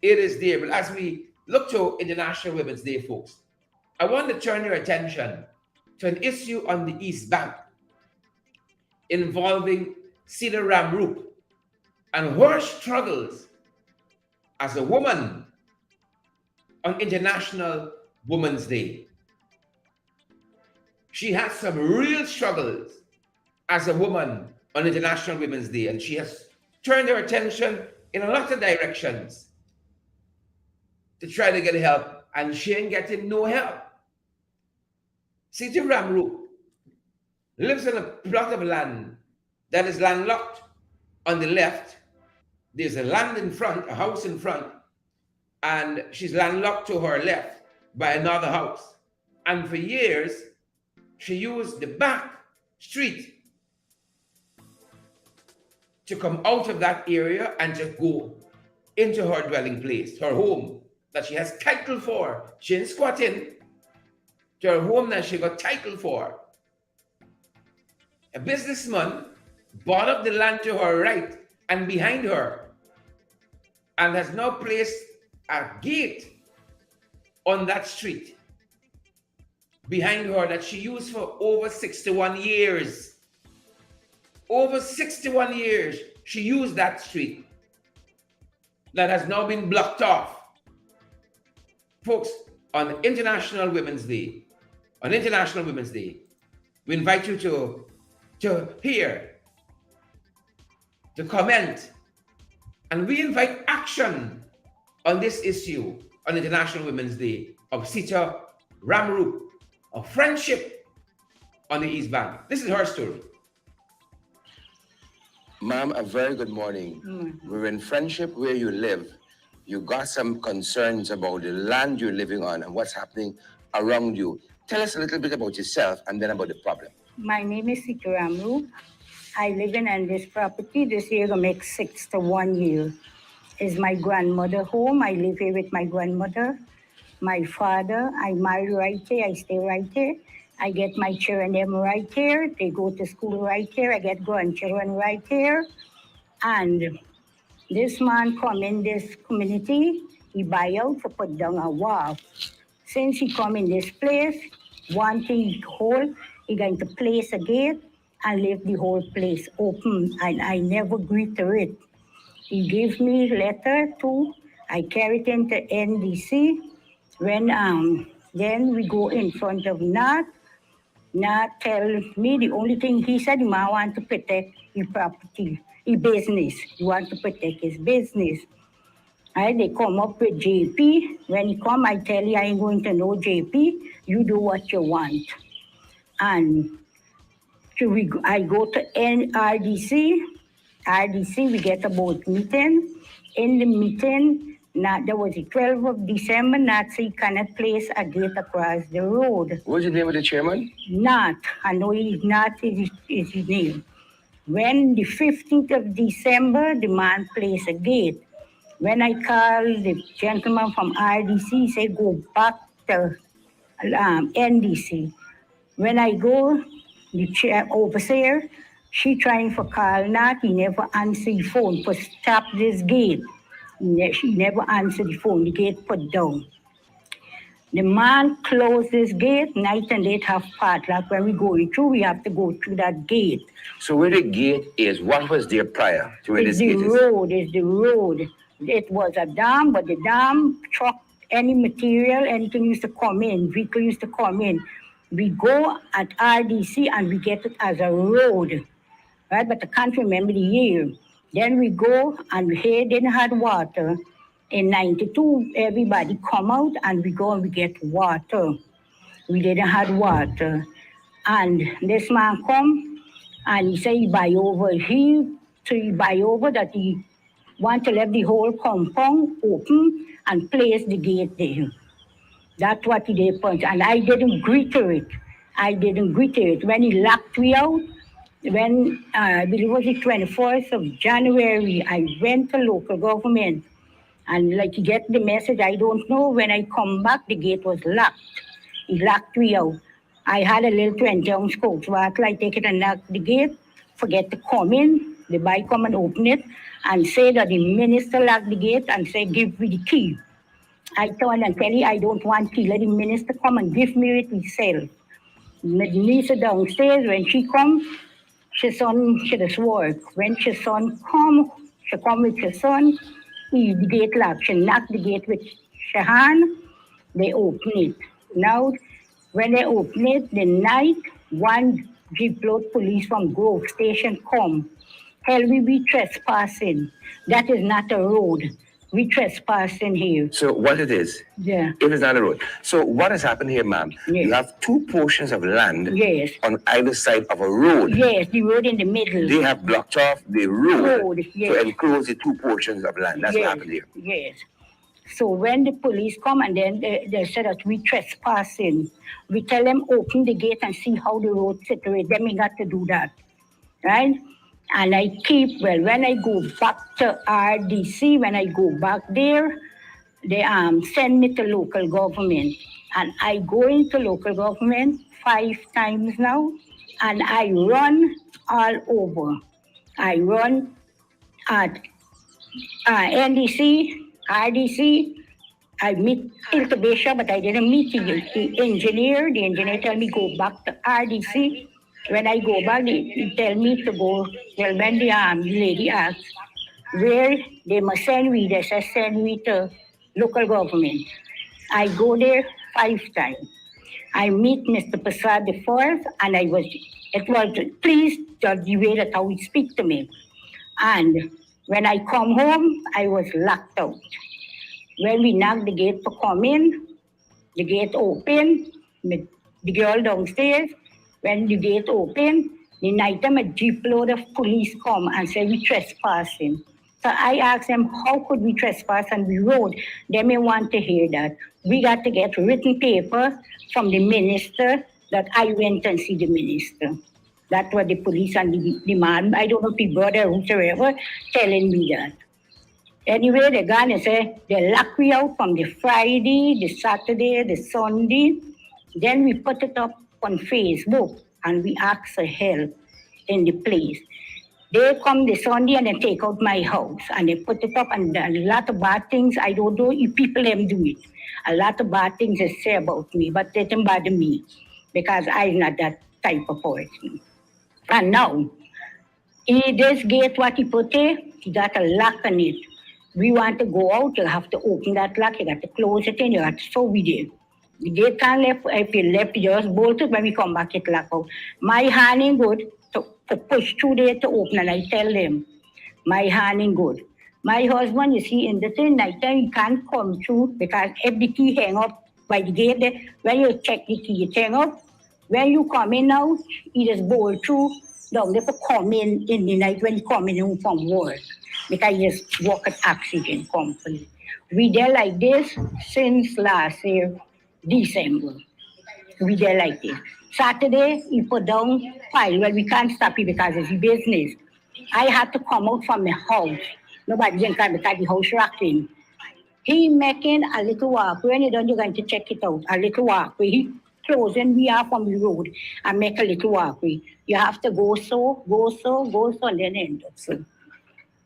It is there. But as we look to International Women's Day, folks, I want to turn your attention to an issue on the East Bank involving Cedar Ramroop and her struggles as a woman on International Women's Day. She has some real struggles as a woman on International Women's Day, and she has turned her attention in a lot of directions to try to get help, and she ain't getting no help. Sita Ramru lives on a plot of land that is landlocked. On the left, there's a land in front, a house in front, and she's landlocked to her left by another house. And for years, she used the back street to come out of that area and to go into her dwelling place, her home that she has title for. She ain't squatting to her home that she got title for. A businessman bought up the land to her right and behind her and has now placed a gate on that street behind her that she used for over 61 years. Over 61 years, she used that street that has now been blocked off. Folks, on International Women's Day, we invite you to hear, to comment, and we invite action on this issue on International Women's Day of Sita Ramru, of friendship on the East Bank. This is her story. Ma'am, a very good morning. We're in Friendship where you live. You got some concerns about the land you're living on and what's happening around you. Tell us a little bit about yourself and then about the problem. My name is Sita Ramru. I live in this property. This year will make 61 years. It's my grandmother home. I live here with my grandmother. My father, I marry right here. I stay right here. I get my children them right here. They go to school right here. I get grandchildren right here. And this man come in this community. He buy out to put down a wall. Since he come in this place, one thing he hold, he going to place a gate and leave the whole place open. And I never agree to it. He gave me letter too. I carry it into NDC. When then we go in front of Nat. Nat tell me the only thing he said, he might want to protect his property, his business. He want to protect his business. They come up with JP. When he come, I tell you, I ain't going to know JP. You do what you want. And so I go to RDC. RDC, we get a board meeting. In the meeting, there was the 12th of December, Nat say he cannot place a gate across the road. What's the name of the chairman? Nat. I know Nat is his name. When the 15th of December, the man placed a gate. When I call the gentleman from RDC, he say go back to NDC. When I go, the chair overseer, she trying for call Nat, he never answer the phone to stop this gate. She never answered the phone, the gate put down. The man closed this gate, night and day have padlock. When we going through, we have to go through that gate. So where the gate is, what was there prior to where this gate is? It's the road. It was a dam, but the dam truck, any material, anything used to come in, vehicle used to come in. We go at RDC and we get it as a road, right? But I can't remember the year. Then we go and here didn't have water. In 92, everybody come out and we go and we get water. We didn't have water. And this man come and he say he buy over. He buy over that he want to let the whole compound open and place the gate there. That's what he did punch. And I didn't agree to it. When he locked me out, when I believe it was the 24th of January, I went to local government and like you get the message, I don't know. When I come back, the gate was locked. He locked me out. I had a little 20-ounce coat, so I take it and lock the gate, forget to come in. The boy come and open it and say that the minister locked the gate and say, give me the key. I told and tell you, I don't want key. Let the minister come and give me it himself. My niece downstairs, when she come, she son, she does work. When she son come, she come with her son. the gate locked. She knocked the gate with her hand. They open it. Now, when they open it, the night, one jeepload police from Grove Station come. Tell we be trespassing. That is not a road. We trespassing here. So what it is? Yeah. It is not a road. So what has happened here, ma'am? Yes. You have two portions of land Yes. on either side of a road. Yes, the road in the middle. They have blocked off the road, Road, yes. to enclose the two portions of land. That's Yes, what happened here. Yes. So when the police come and then they said that we trespassing, we tell them open the gate and see how the road separates. Then we got to do that, right? And I keep, well, when I go back to RDC, when I go back there, they send me to local government. And I go into local government 5 times now, and I run all over. I run at NDC, RDC. I meet Ilka Bishop, but I didn't meet the engineer. The engineer tell me go back to RDC. When I go back, he tell me to go. Well, when the lady asks where they must send me, they say send me to local government. I go there 5 times. I meet Mr. Prasad the fourth, and it was please judge the way that how he speak to me. And when I come home, I was locked out. When we knocked the gate to come in, the gate open, the girl downstairs. When the gate open, the night time a jeep load of police come and say we trespassing. So I asked them, how could we trespass on the road? They may want to hear that. We got to get written paper from the minister that I went and see the minister. That's what the police and the man, I don't know if the brother or whoever, telling me that. Anyway, they gone and say, they lock me out from the Friday, the Saturday, the Sunday. Then we put it up on Facebook and we ask for help in the place. They come the Sunday and they take out my house and they put it up, and a lot of bad things. I don't know if people them do it. A lot of bad things they say about me, but they don't bother me because I'm not that type of person. And now, in this gate what he put there, he got a lock on it. We want to go out, you have to open that lock, you got to close it in, you got to so we did. The gate can't left, if you left, you just bolt it, when we come back, it lock out. My hand ain't good to push through there to open, and I tell them, my hand ain't good. My husband, you see, in the night time, he can't come through because if the key hang up by the gate, there, when you check the key, it hang up. When you come in now, he just bolt through down there to come in the night when he come in home from work. Because he just work at oxygen company. We there like this since last year, December. We there like this. Saturday, he put down file. Well, we can't stop it because it's his business. I had to come out from the house. Nobody didn't come because the house rocking. He making a little walkway. When you done, you're going to check it out. A little walkway. He closing we are from the road and make a little walkway. You have to go so, and then end up so.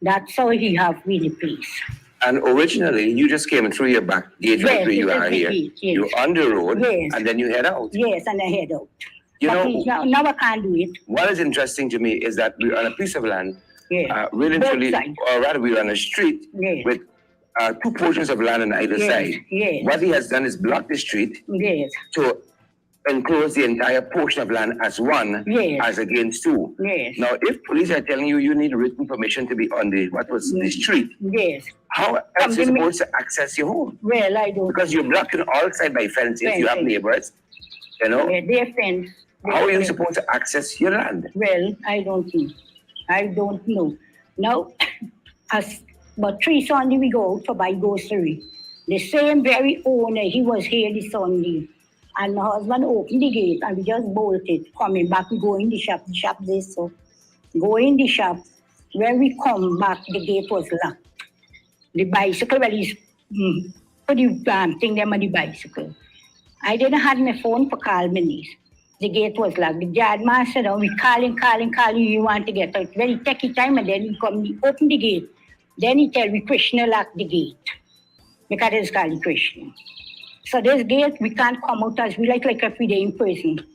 That's how he have me the place. And originally, you just came through your back gate right Yes, where you this are is the here. gate, yes. You're on the road, Yes. and then you head out. Yes, and I head out. You But know, now I can't do it. what is interesting to me is that we're on a piece of land, Yes. really Both truly, sides. or rather, we're on a street Yes. with two portions of land on either Yes, side. yes. What he has done is block the street Yes, to enclose the entire portion of land as one, Yes. as against two. yes, Now, if police are telling you you need written permission to be on the the street, yes. how else are you supposed to access your home? Well, I don't. Because you're blocking all side by fences. You have Fencing. neighbors, you know. Yeah, they're fence. How are you supposed to access your land? Well, I don't know. I don't know. Now, as but 3 Sunday we go out to buy grocery. The same very owner, he was here this Sunday. And my husband opened the gate and we just bolted. Coming back, we go in the shop this so. Go in the shop. When we come back, the gate was locked. The bicycle, well, he's put the thing them on the bicycle. I didn't have my phone for call me. The gate was locked. The yard man said, oh, we calling, you want to get out. Very techy time, and then he come, he open the gate. Then he tell me, Krishna lock the gate. Because it's called Krishna. So this gate, we can't come out as we like if we in prison.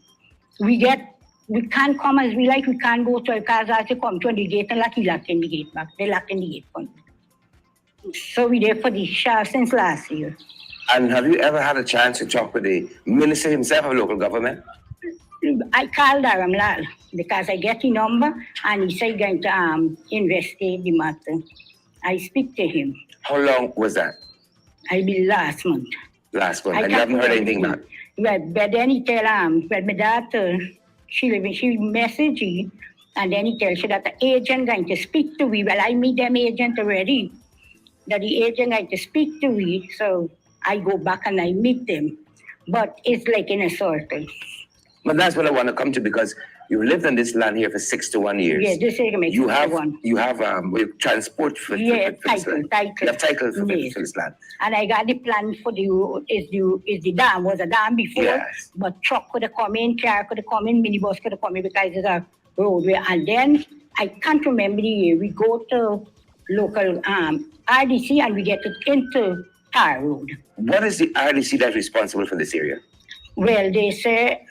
We can't come as we like, we can't go to a car as they come to the gate and lock in the gate back. They lock in the gate for me. So we there for the sheriff since last year. And have you ever had a chance to talk with the minister himself of local government? I called Aramlal because I get the number and he said going to investigate the matter. I speak to him. How long was that? I be last month. Last month. I And you haven't heard anything back? But then he tell but my daughter, she message me, and then he tells her that the agent going to speak to me. Well, I meet them agent already. That the agent going to speak to me, so I go back and I meet them. But it's like in a circle. But that's what I want to come to, because you've lived on this land here for 61 years. Yeah, this is you have transport for title. You have title for this land. And I got the plan for the dam. Was a dam before, yes. But truck could have come in, car could have come in, minibus could have come in because it's a roadway. And then I can't remember the year. We go to local RDC and we get it into Tar Road. What is the RDC that's responsible for this area? Well, they say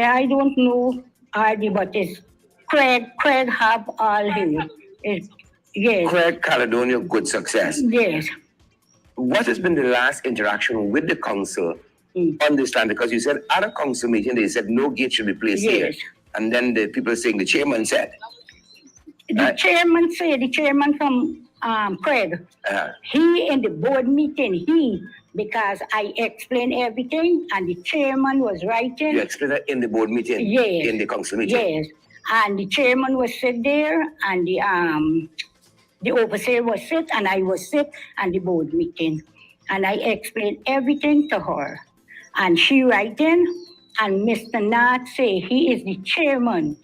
I don't know RD, but it's Craig have all here. Yes. Craig Caledonia, good success. Yes. What has been the last interaction with the council on this land? Because you said at a council meeting, they said no gate should be placed here. And then the people saying the chairman said. The chairman from Craig, he in the board meeting, because I explained everything and the chairman was writing. You explained that in the board meeting? Yes. In the council meeting? Yes. And the chairman was sit there and the overseer was sit and I was sit and the board meeting. And I explained everything to her. And she writing and Mr. Nat say he is the chairman.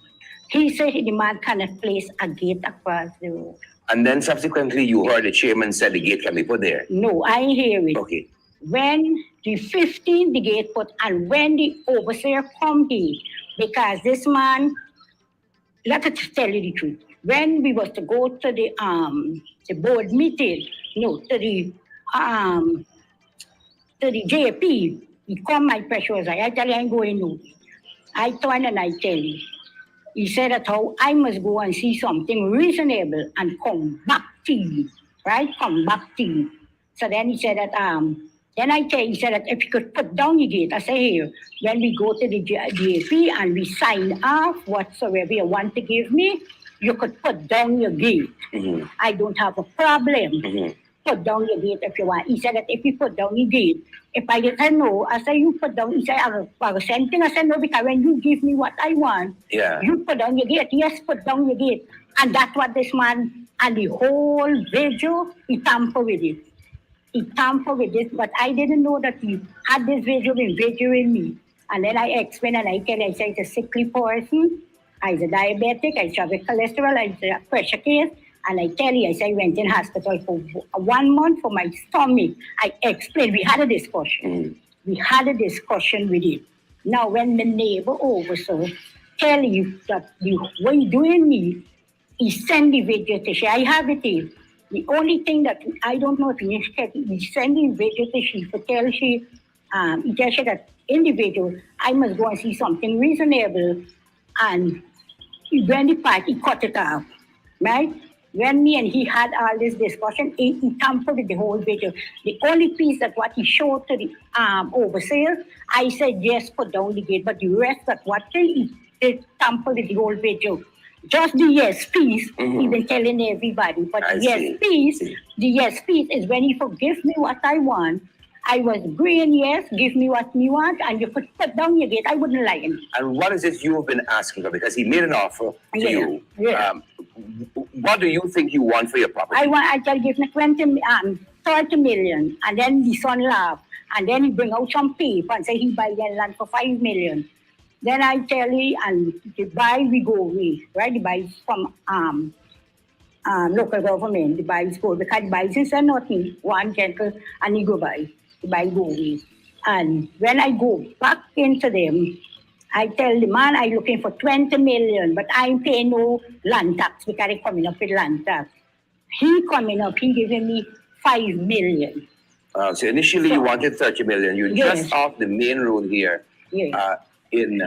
He said the man cannot place a gate across the road. And then subsequently you heard the chairman said the gate can be put there? No, I hear it. Okay. When the 15th the gate put and when the overseer come here, because this man, let us tell you the truth. When we was to go to the board meeting, to the JP, he come my pressure was like, I tell you I ain't going no. I turn and I tell you. He said that how I must go and see something reasonable and come back to you, right? Come back to you. So then he said that, he said that if you could put down your gate, I say here, when we go to the JP and we sign off whatsoever you want to give me, you could put down your gate. Mm-hmm. I don't have a problem. Mm-hmm. Put down your gate if you want. He said that if you put down your gate, if I said no, I said you put down, he said I was something. I said no, because when you give me what I want, you put down your gate. Yes, put down your gate. And that's what this man, and the whole video, he tampered with it. He tampered with this, but I didn't know that he had this video been videoing me. And then I explained and I said it's a sickly person. I was a diabetic, I have cholesterol, I have a pressure case. And I tell you, I said I went in hospital for 1 month for my stomach. I explained, we had a discussion. We had a discussion with it. Now, when the neighbor over, so tell you that what you doing me, he send the video to she. I have it here. The only thing that I don't know if he send the video to she for tell she, he tells she that in the video, I must go and see something reasonable. And when the party cut it off, right? When me and he had all this discussion, he tampered with the whole video. The only piece that what he showed to the overseer, I said, yes, put down the gate. But the rest of what he tampered with the whole video. Just the yes piece, he been telling everybody. But the yes piece is when he forgive me what I want. I was agreeing, yes, give me what me want, and you could put down your gate. I wouldn't lie him. And what is it you've been asking for? Because he made an offer to you. Yeah. What do you think you want for your property? I tell give me 30 million, and then the son laugh, and then he bring out some paper and say he buy the land for 5 million. Then I tell you, and the buy we go away, right? The buy from local government, the buy is go because the buy is nothing. One gentle and he go buy. The buy go away. And when I go back into them, I tell the man I'm looking for 20 million, but I'm paying no land tax because I'm coming up with land tax. He coming up, he giving me 5 million. So initially you wanted 30 million. You're just off the main road here in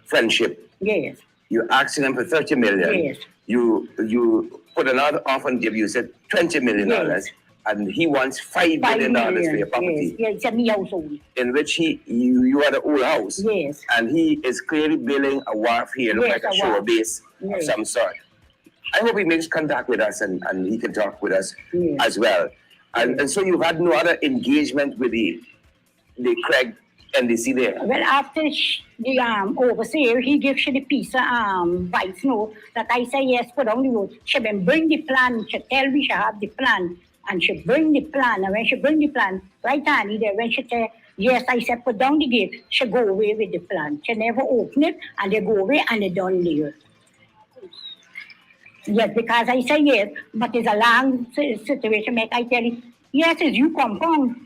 Friendship. Yes. You're asking them for 30 million. Yes. You put another offer on give you said $20 million. and he wants $5 million for your property. Yes, it's a me household. In which you are the old house. Yes. And he is clearly building a wharf here, look like a shore base of some sort. I hope he makes contact with us and he can talk with us as well. And so you've had no other engagement with the Craig NDC there? Well, after the overseer, he gives she the piece of vice note that I say yes, put on the road. She been bring the plan, she tell me she have the plan, and she bring the plan, and when she bring the plan, right on there, when she say, yes, I said put down the gate, she go away with the plan. She never open it, and they go away, and they don't leave. Yes, because I say yes, but it's a long situation, make I tell you, yes, as you come.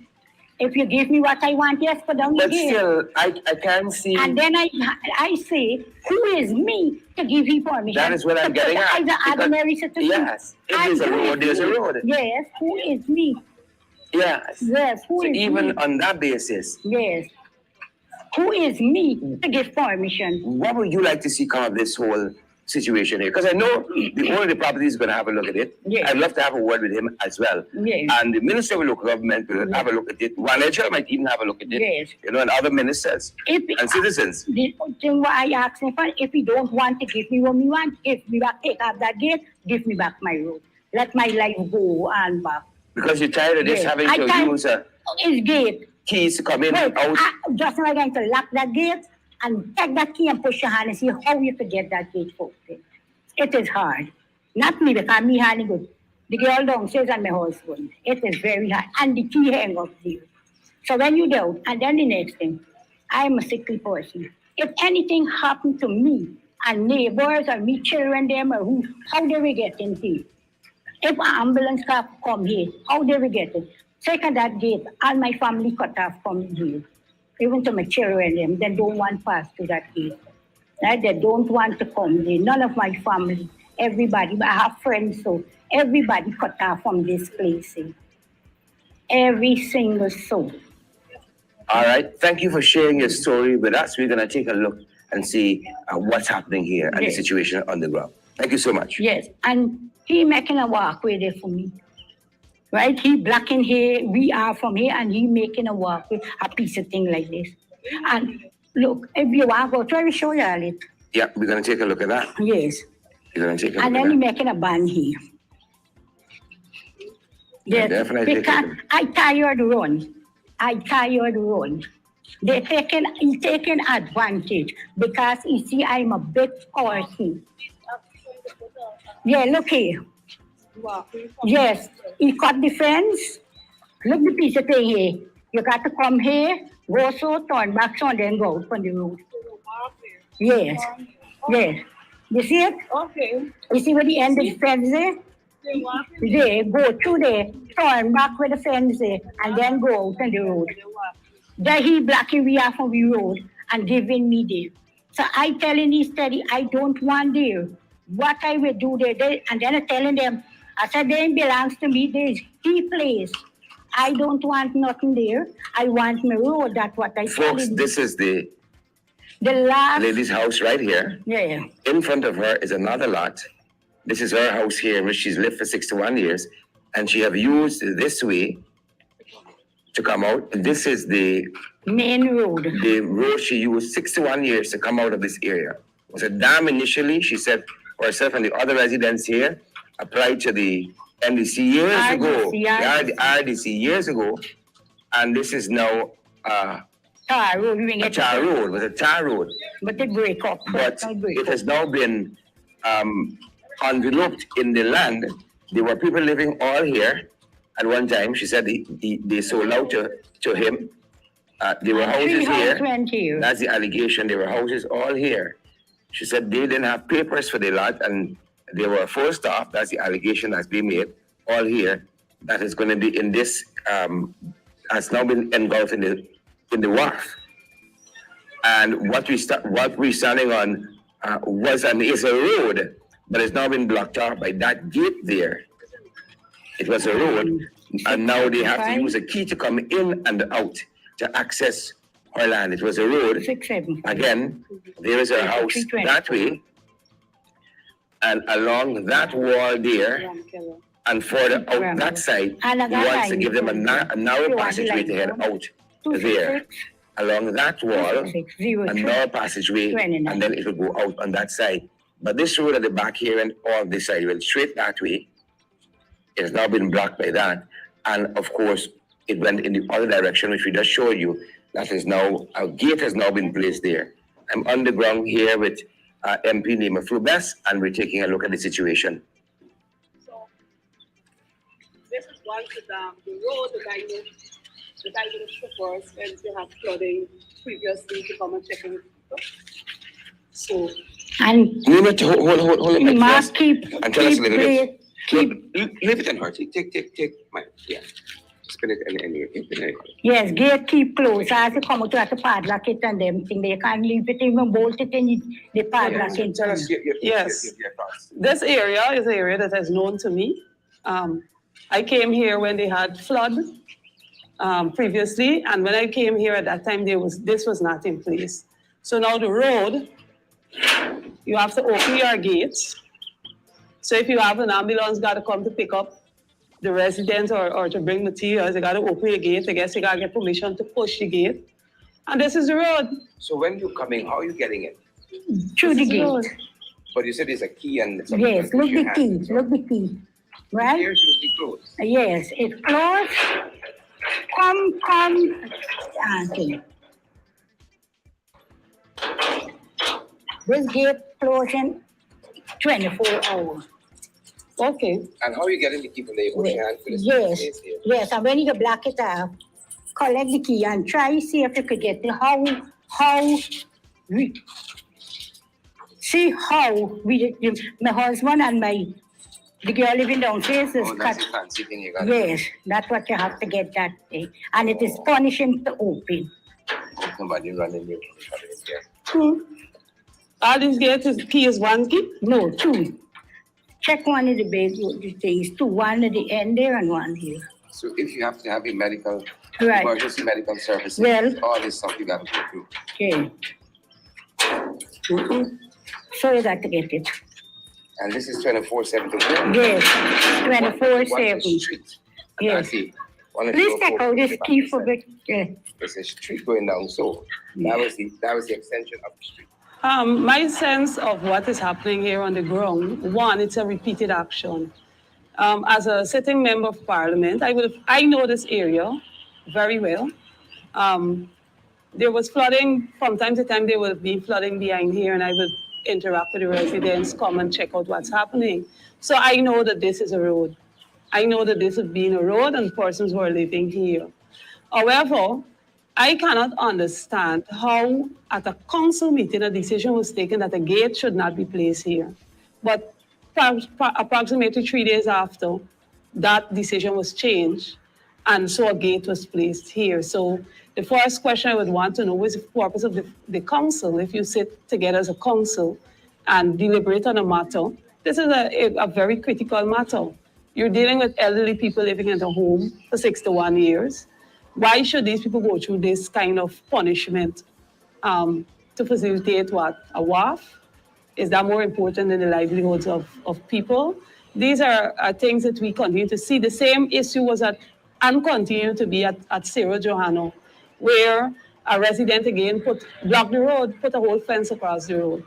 If you give me what I want, yes, put down the gate. But still, I can't see. And then I say, who is me to give you permission? That is what I'm getting at. As an ordinary citizen. Yes, if there's a road, there's a road. Yes, who is me? Yes. Yes, who is even me? On that basis. Yes. Who is me to give permission? What would you like to see come of this whole situation here? Because I know the owner of the property is going to have a look at it. Yes. I'd love to have a word with him as well. Yes. And the Minister of Local Government will have a look at it. Wanacha might even have a look at it. Yes. And other ministers and citizens. The thing what I ask him for, if he don't want to give me what me want, if me back take up that gate, give me back my road. Let my life go on back. Because you're tired of this having to use his gate. Keys to come in and out. Just now I'm going to lock that gate and take that key and push your hand and see how you could get that gate open. It is hard. Not me, because me hand good. The girl downstairs and my husband. It is very hard. And the key hang up there. So when you do, and then the next thing, I'm a sickly person. If anything happened to me and neighbors or me children them or who, how do we get in here? If an ambulance car come here, how do we get it? Second that gate, all my family cut off from here. Even to my children them, they don't want pass to that gate. Right? They don't want to come there. None of my family, everybody, I have friends, so everybody cut off from this place. Every single soul. All right. Thank you for sharing your story with us. We're going to take a look and see what's happening here and the situation on the ground. Thank you so much. Yes, and he making a walkway there for me. Right? He blocking here, we are from here, and he making a walkway, a piece of thing like this. And look, if you want to go, try to show you all it. Yeah, we're going to take a look at that. Yes. We're going to take a look and at then he that. making a band here. Yes, definitely because I tired run. He taking advantage because you see I'm a big person. Yeah, look here. Yes, he cut the fence. Look the piece of thing here. You got to come here, go so, turn back so, and then go out on the road. Yes, yes. You see it? Okay. You see where the end of the fence is? There, go through there, turn back with the fence there, and then go out on the road. There he blocking me off of the road and giving me there. So I telling he steady, I don't want there. What I will do there, and then I telling them, I said, they belongs to me, there's key place. I don't want nothing there. I want my road, that's what I tell Folks, you. this is the last lady's house right here. Yeah. In front of her is another lot. This is her house here, in which she's lived for 61 years. And she have used this way to come out. This is the main road. The road she used 61 years to come out of this area. It was a dam initially, she said, for herself and the other residents here, applied to the NDC years ago. The RDC years ago. And this is now tar road. A tar road. It was a tar road. But it break up. But it has now been enveloped in the land. There were people living all here at one time. She said they sold out to him. There were houses here. That's the allegation. There were houses all here. She said they didn't have papers for the lot and they were forced off. That's the allegation that's been made all here. That is going to be in this, has now been engulfed in the wharf. And what we're standing on is a road, but it's now been blocked off by that gate there. It was a road, and now they have to use a key to come in and out to access her land. It was a road. Again, there is a house that way, and along that wall there And for the out that side, he wants to give them a narrow passageway to head out there. Along that wall, a narrow passageway, and then it will go out on that side. But this road at the back here and all this side went straight that way. It has now been blocked by that. And of course, it went in the other direction, which we just showed you. That is now, a gate has now been placed there. I'm on the ground here with MP Nima Flubes, and we're taking a look at the situation. So, this is one to the road that I know first when you have flooding previously to come and check in. So, and hold it, must keep and tell us a little bit. Leave it in her. Take my, yeah. Spin it in. Yes, gate keep closed. As you come out, you have to padlock it and them thing. They can't leave it, even bolt it in the padlock. Yeah, tell us yes. your thoughts. This area is an area that is known to me. I came here when they had flood previously, and when I came here at that time, this was not in place. So now the road, you have to open your gates. So if you have an ambulance got to come to pick up the residents or to bring materials, you got to open your gate. I guess you got to get permission to push the gate. And this is the road. So when you're coming, how are you getting it? Through the gate. Road. But you said there's a key and it's Yes, look the key. Right? Here should be closed. Yes, it's closed. Come. Okay. This gate closing 24 hours. Okay. And how are you getting the key from the ocean? Yes. And when you block it off, collect the key and try see if you could get the how my husband and the girl living downstairs is that's a fancy thing you got. Yes, that's what you have to get that day. And it is punishing to open. Somebody running you. All these gates, key is one key? No, two. Check one of the big things, two. One at the end there and one here. So if you have to have a medical, Right. emergency medical services, Well, all this stuff you got to go through. Okay. So you got to get it. And this is 24/7 to work. Yes, What's 24/7. the street? Yes. Please Please take out this key for the. There's a street going down, so that was the extension of the street. My sense of what is happening here on the ground, one, it's a repeated action. As a sitting member of parliament, I know this area very well. There was flooding, from time to time there will be flooding behind here, and I would interact with the residents, come and check out what's happening. So I know that this is a road. I know that this has been a road and persons who are living here. However, I cannot understand how at a council meeting a decision was taken that a gate should not be placed here. But approximately 3 days after, that decision was changed, and so a gate was placed here. So the first question I would want to know is the purpose of the council. If you sit together as a council and deliberate on a matter, this is a very critical matter. You're dealing with elderly people living in a home for 61 years. Why should these people go through this kind of punishment to facilitate what? A WAF? Is that more important than the livelihoods of people? These are things that we continue to see. The same issue was and continue to be at Cerro Johano, where a resident again blocked the road, put a whole fence across the road.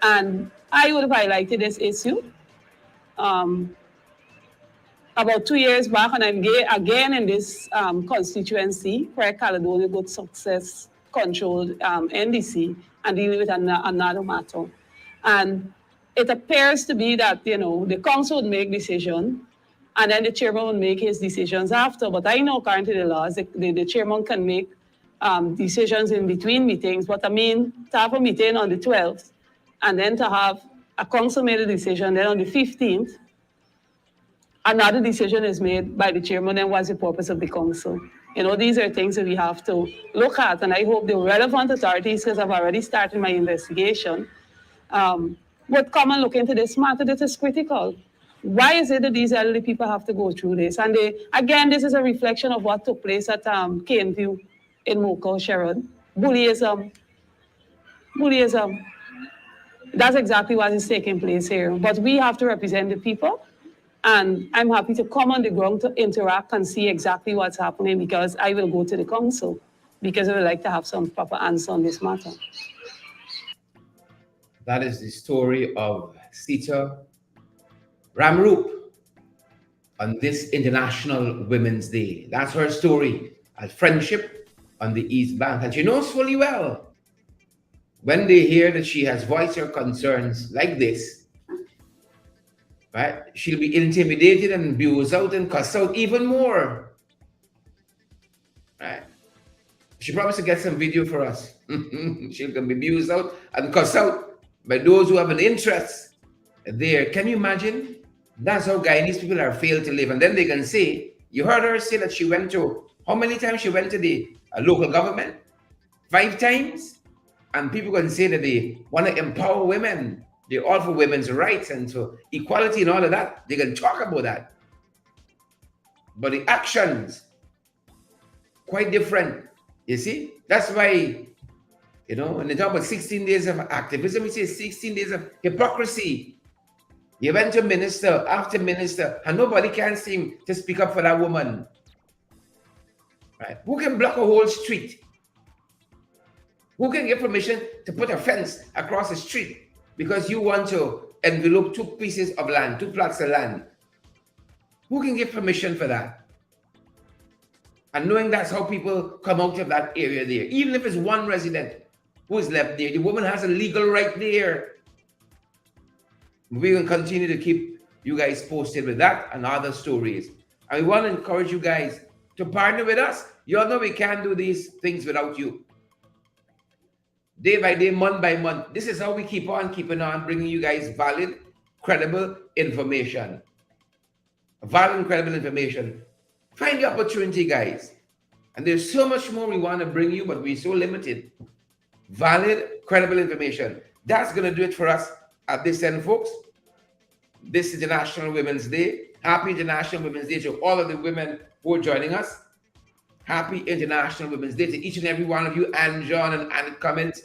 And I would have highlighted this issue about 2 years back, and I'm again in this constituency where Caledonia Good Success controlled NDC and dealing with another matter. And it appears to be that, the council would make decisions, and then the chairman would make his decisions after. But I know currently the laws, the chairman can make decisions in between meetings. But I mean, to have a meeting on the 12th, and then to have a council made a decision, then on the 15th, another decision is made by the chairman, and what's the purpose of the council? These are things that we have to look at, and I hope the relevant authorities, because I've already started my investigation, would come and look into this matter. This is critical. Why is it that these elderly people have to go through this? And again, this is a reflection of what took place at Caneview in Moco, Sherrod. Bullyism. That's exactly what is taking place here. But we have to represent the people. And I'm happy to come on the ground to interact and see exactly what's happening, because I will go to the council because I would like to have some proper answer on this matter. That is the story of Sita Ramroop on this International Women's Day. That's her story at Friendship on the East Bank. And she knows fully well when they hear that she has voiced her concerns like this, right? She'll be intimidated and abused out and cussed out even more, right? She promised to get some video for us. She'll be abused out and cussed out by those who have an interest there. Can you imagine? That's how Guyanese people are failed to live. And then they can say, you heard her say that she went to, how many times she went to the local government? 5 times? And people can say that they want to empower women. They're all for women's rights and so equality and all of that. They can talk about that. But the actions, quite different. You see? That's why, when they talk about 16 days of activism, we say 16 days of hypocrisy. You went to minister after minister, and nobody can seem to speak up for that woman. Right? Who can block a whole street? Who can get permission to put a fence across the street because you want to envelope 2 pieces of land, 2 plots of land? Who can give permission for that? And knowing that's how people come out of that area there, even if it's one resident who is left there, the woman has a legal right there. We will continue to keep you guys posted with that and other stories. And we want to encourage you guys to partner with us. You all know we can't do these things without you. Day by day, month by month. This is how we keep on keeping on, bringing you guys valid, credible information. Valid and credible information. Find the opportunity, guys. And there's so much more we want to bring you, but we're so limited. Valid, credible information. That's going to do it for us at this end, folks. This is International Women's Day. Happy International Women's Day to all of the women who are joining us. Happy International Women's Day to each and every one of you. Ann John and Ann Cummins,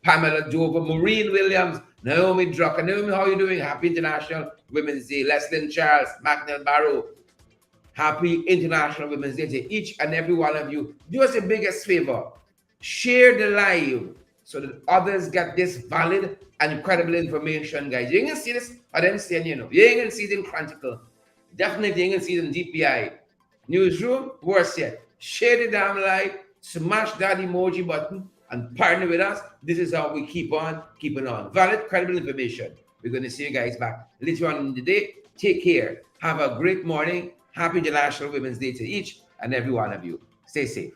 Pamela Dover, Maureen Williams, Naomi Drucker. Naomi, how are you doing? Happy International Women's Day. Leslyn Charles, Magnell Barrow. Happy International Women's Day to each and every one of you. Do us the biggest favor. Share the live so that others get this valid and credible information, guys. You ain't gonna see this, or them saying, you ain't gonna see it in Chronicle. Definitely you ain't gonna see it in DPI. Newsroom, worse yet. Share the damn live, smash that emoji button, and partner with us. This is how we keep on keeping on. Valid, credible information. We're gonna see you guys back later on in the day. Take care. Have a great morning. Happy International Women's Day to each and every one of you. Stay safe.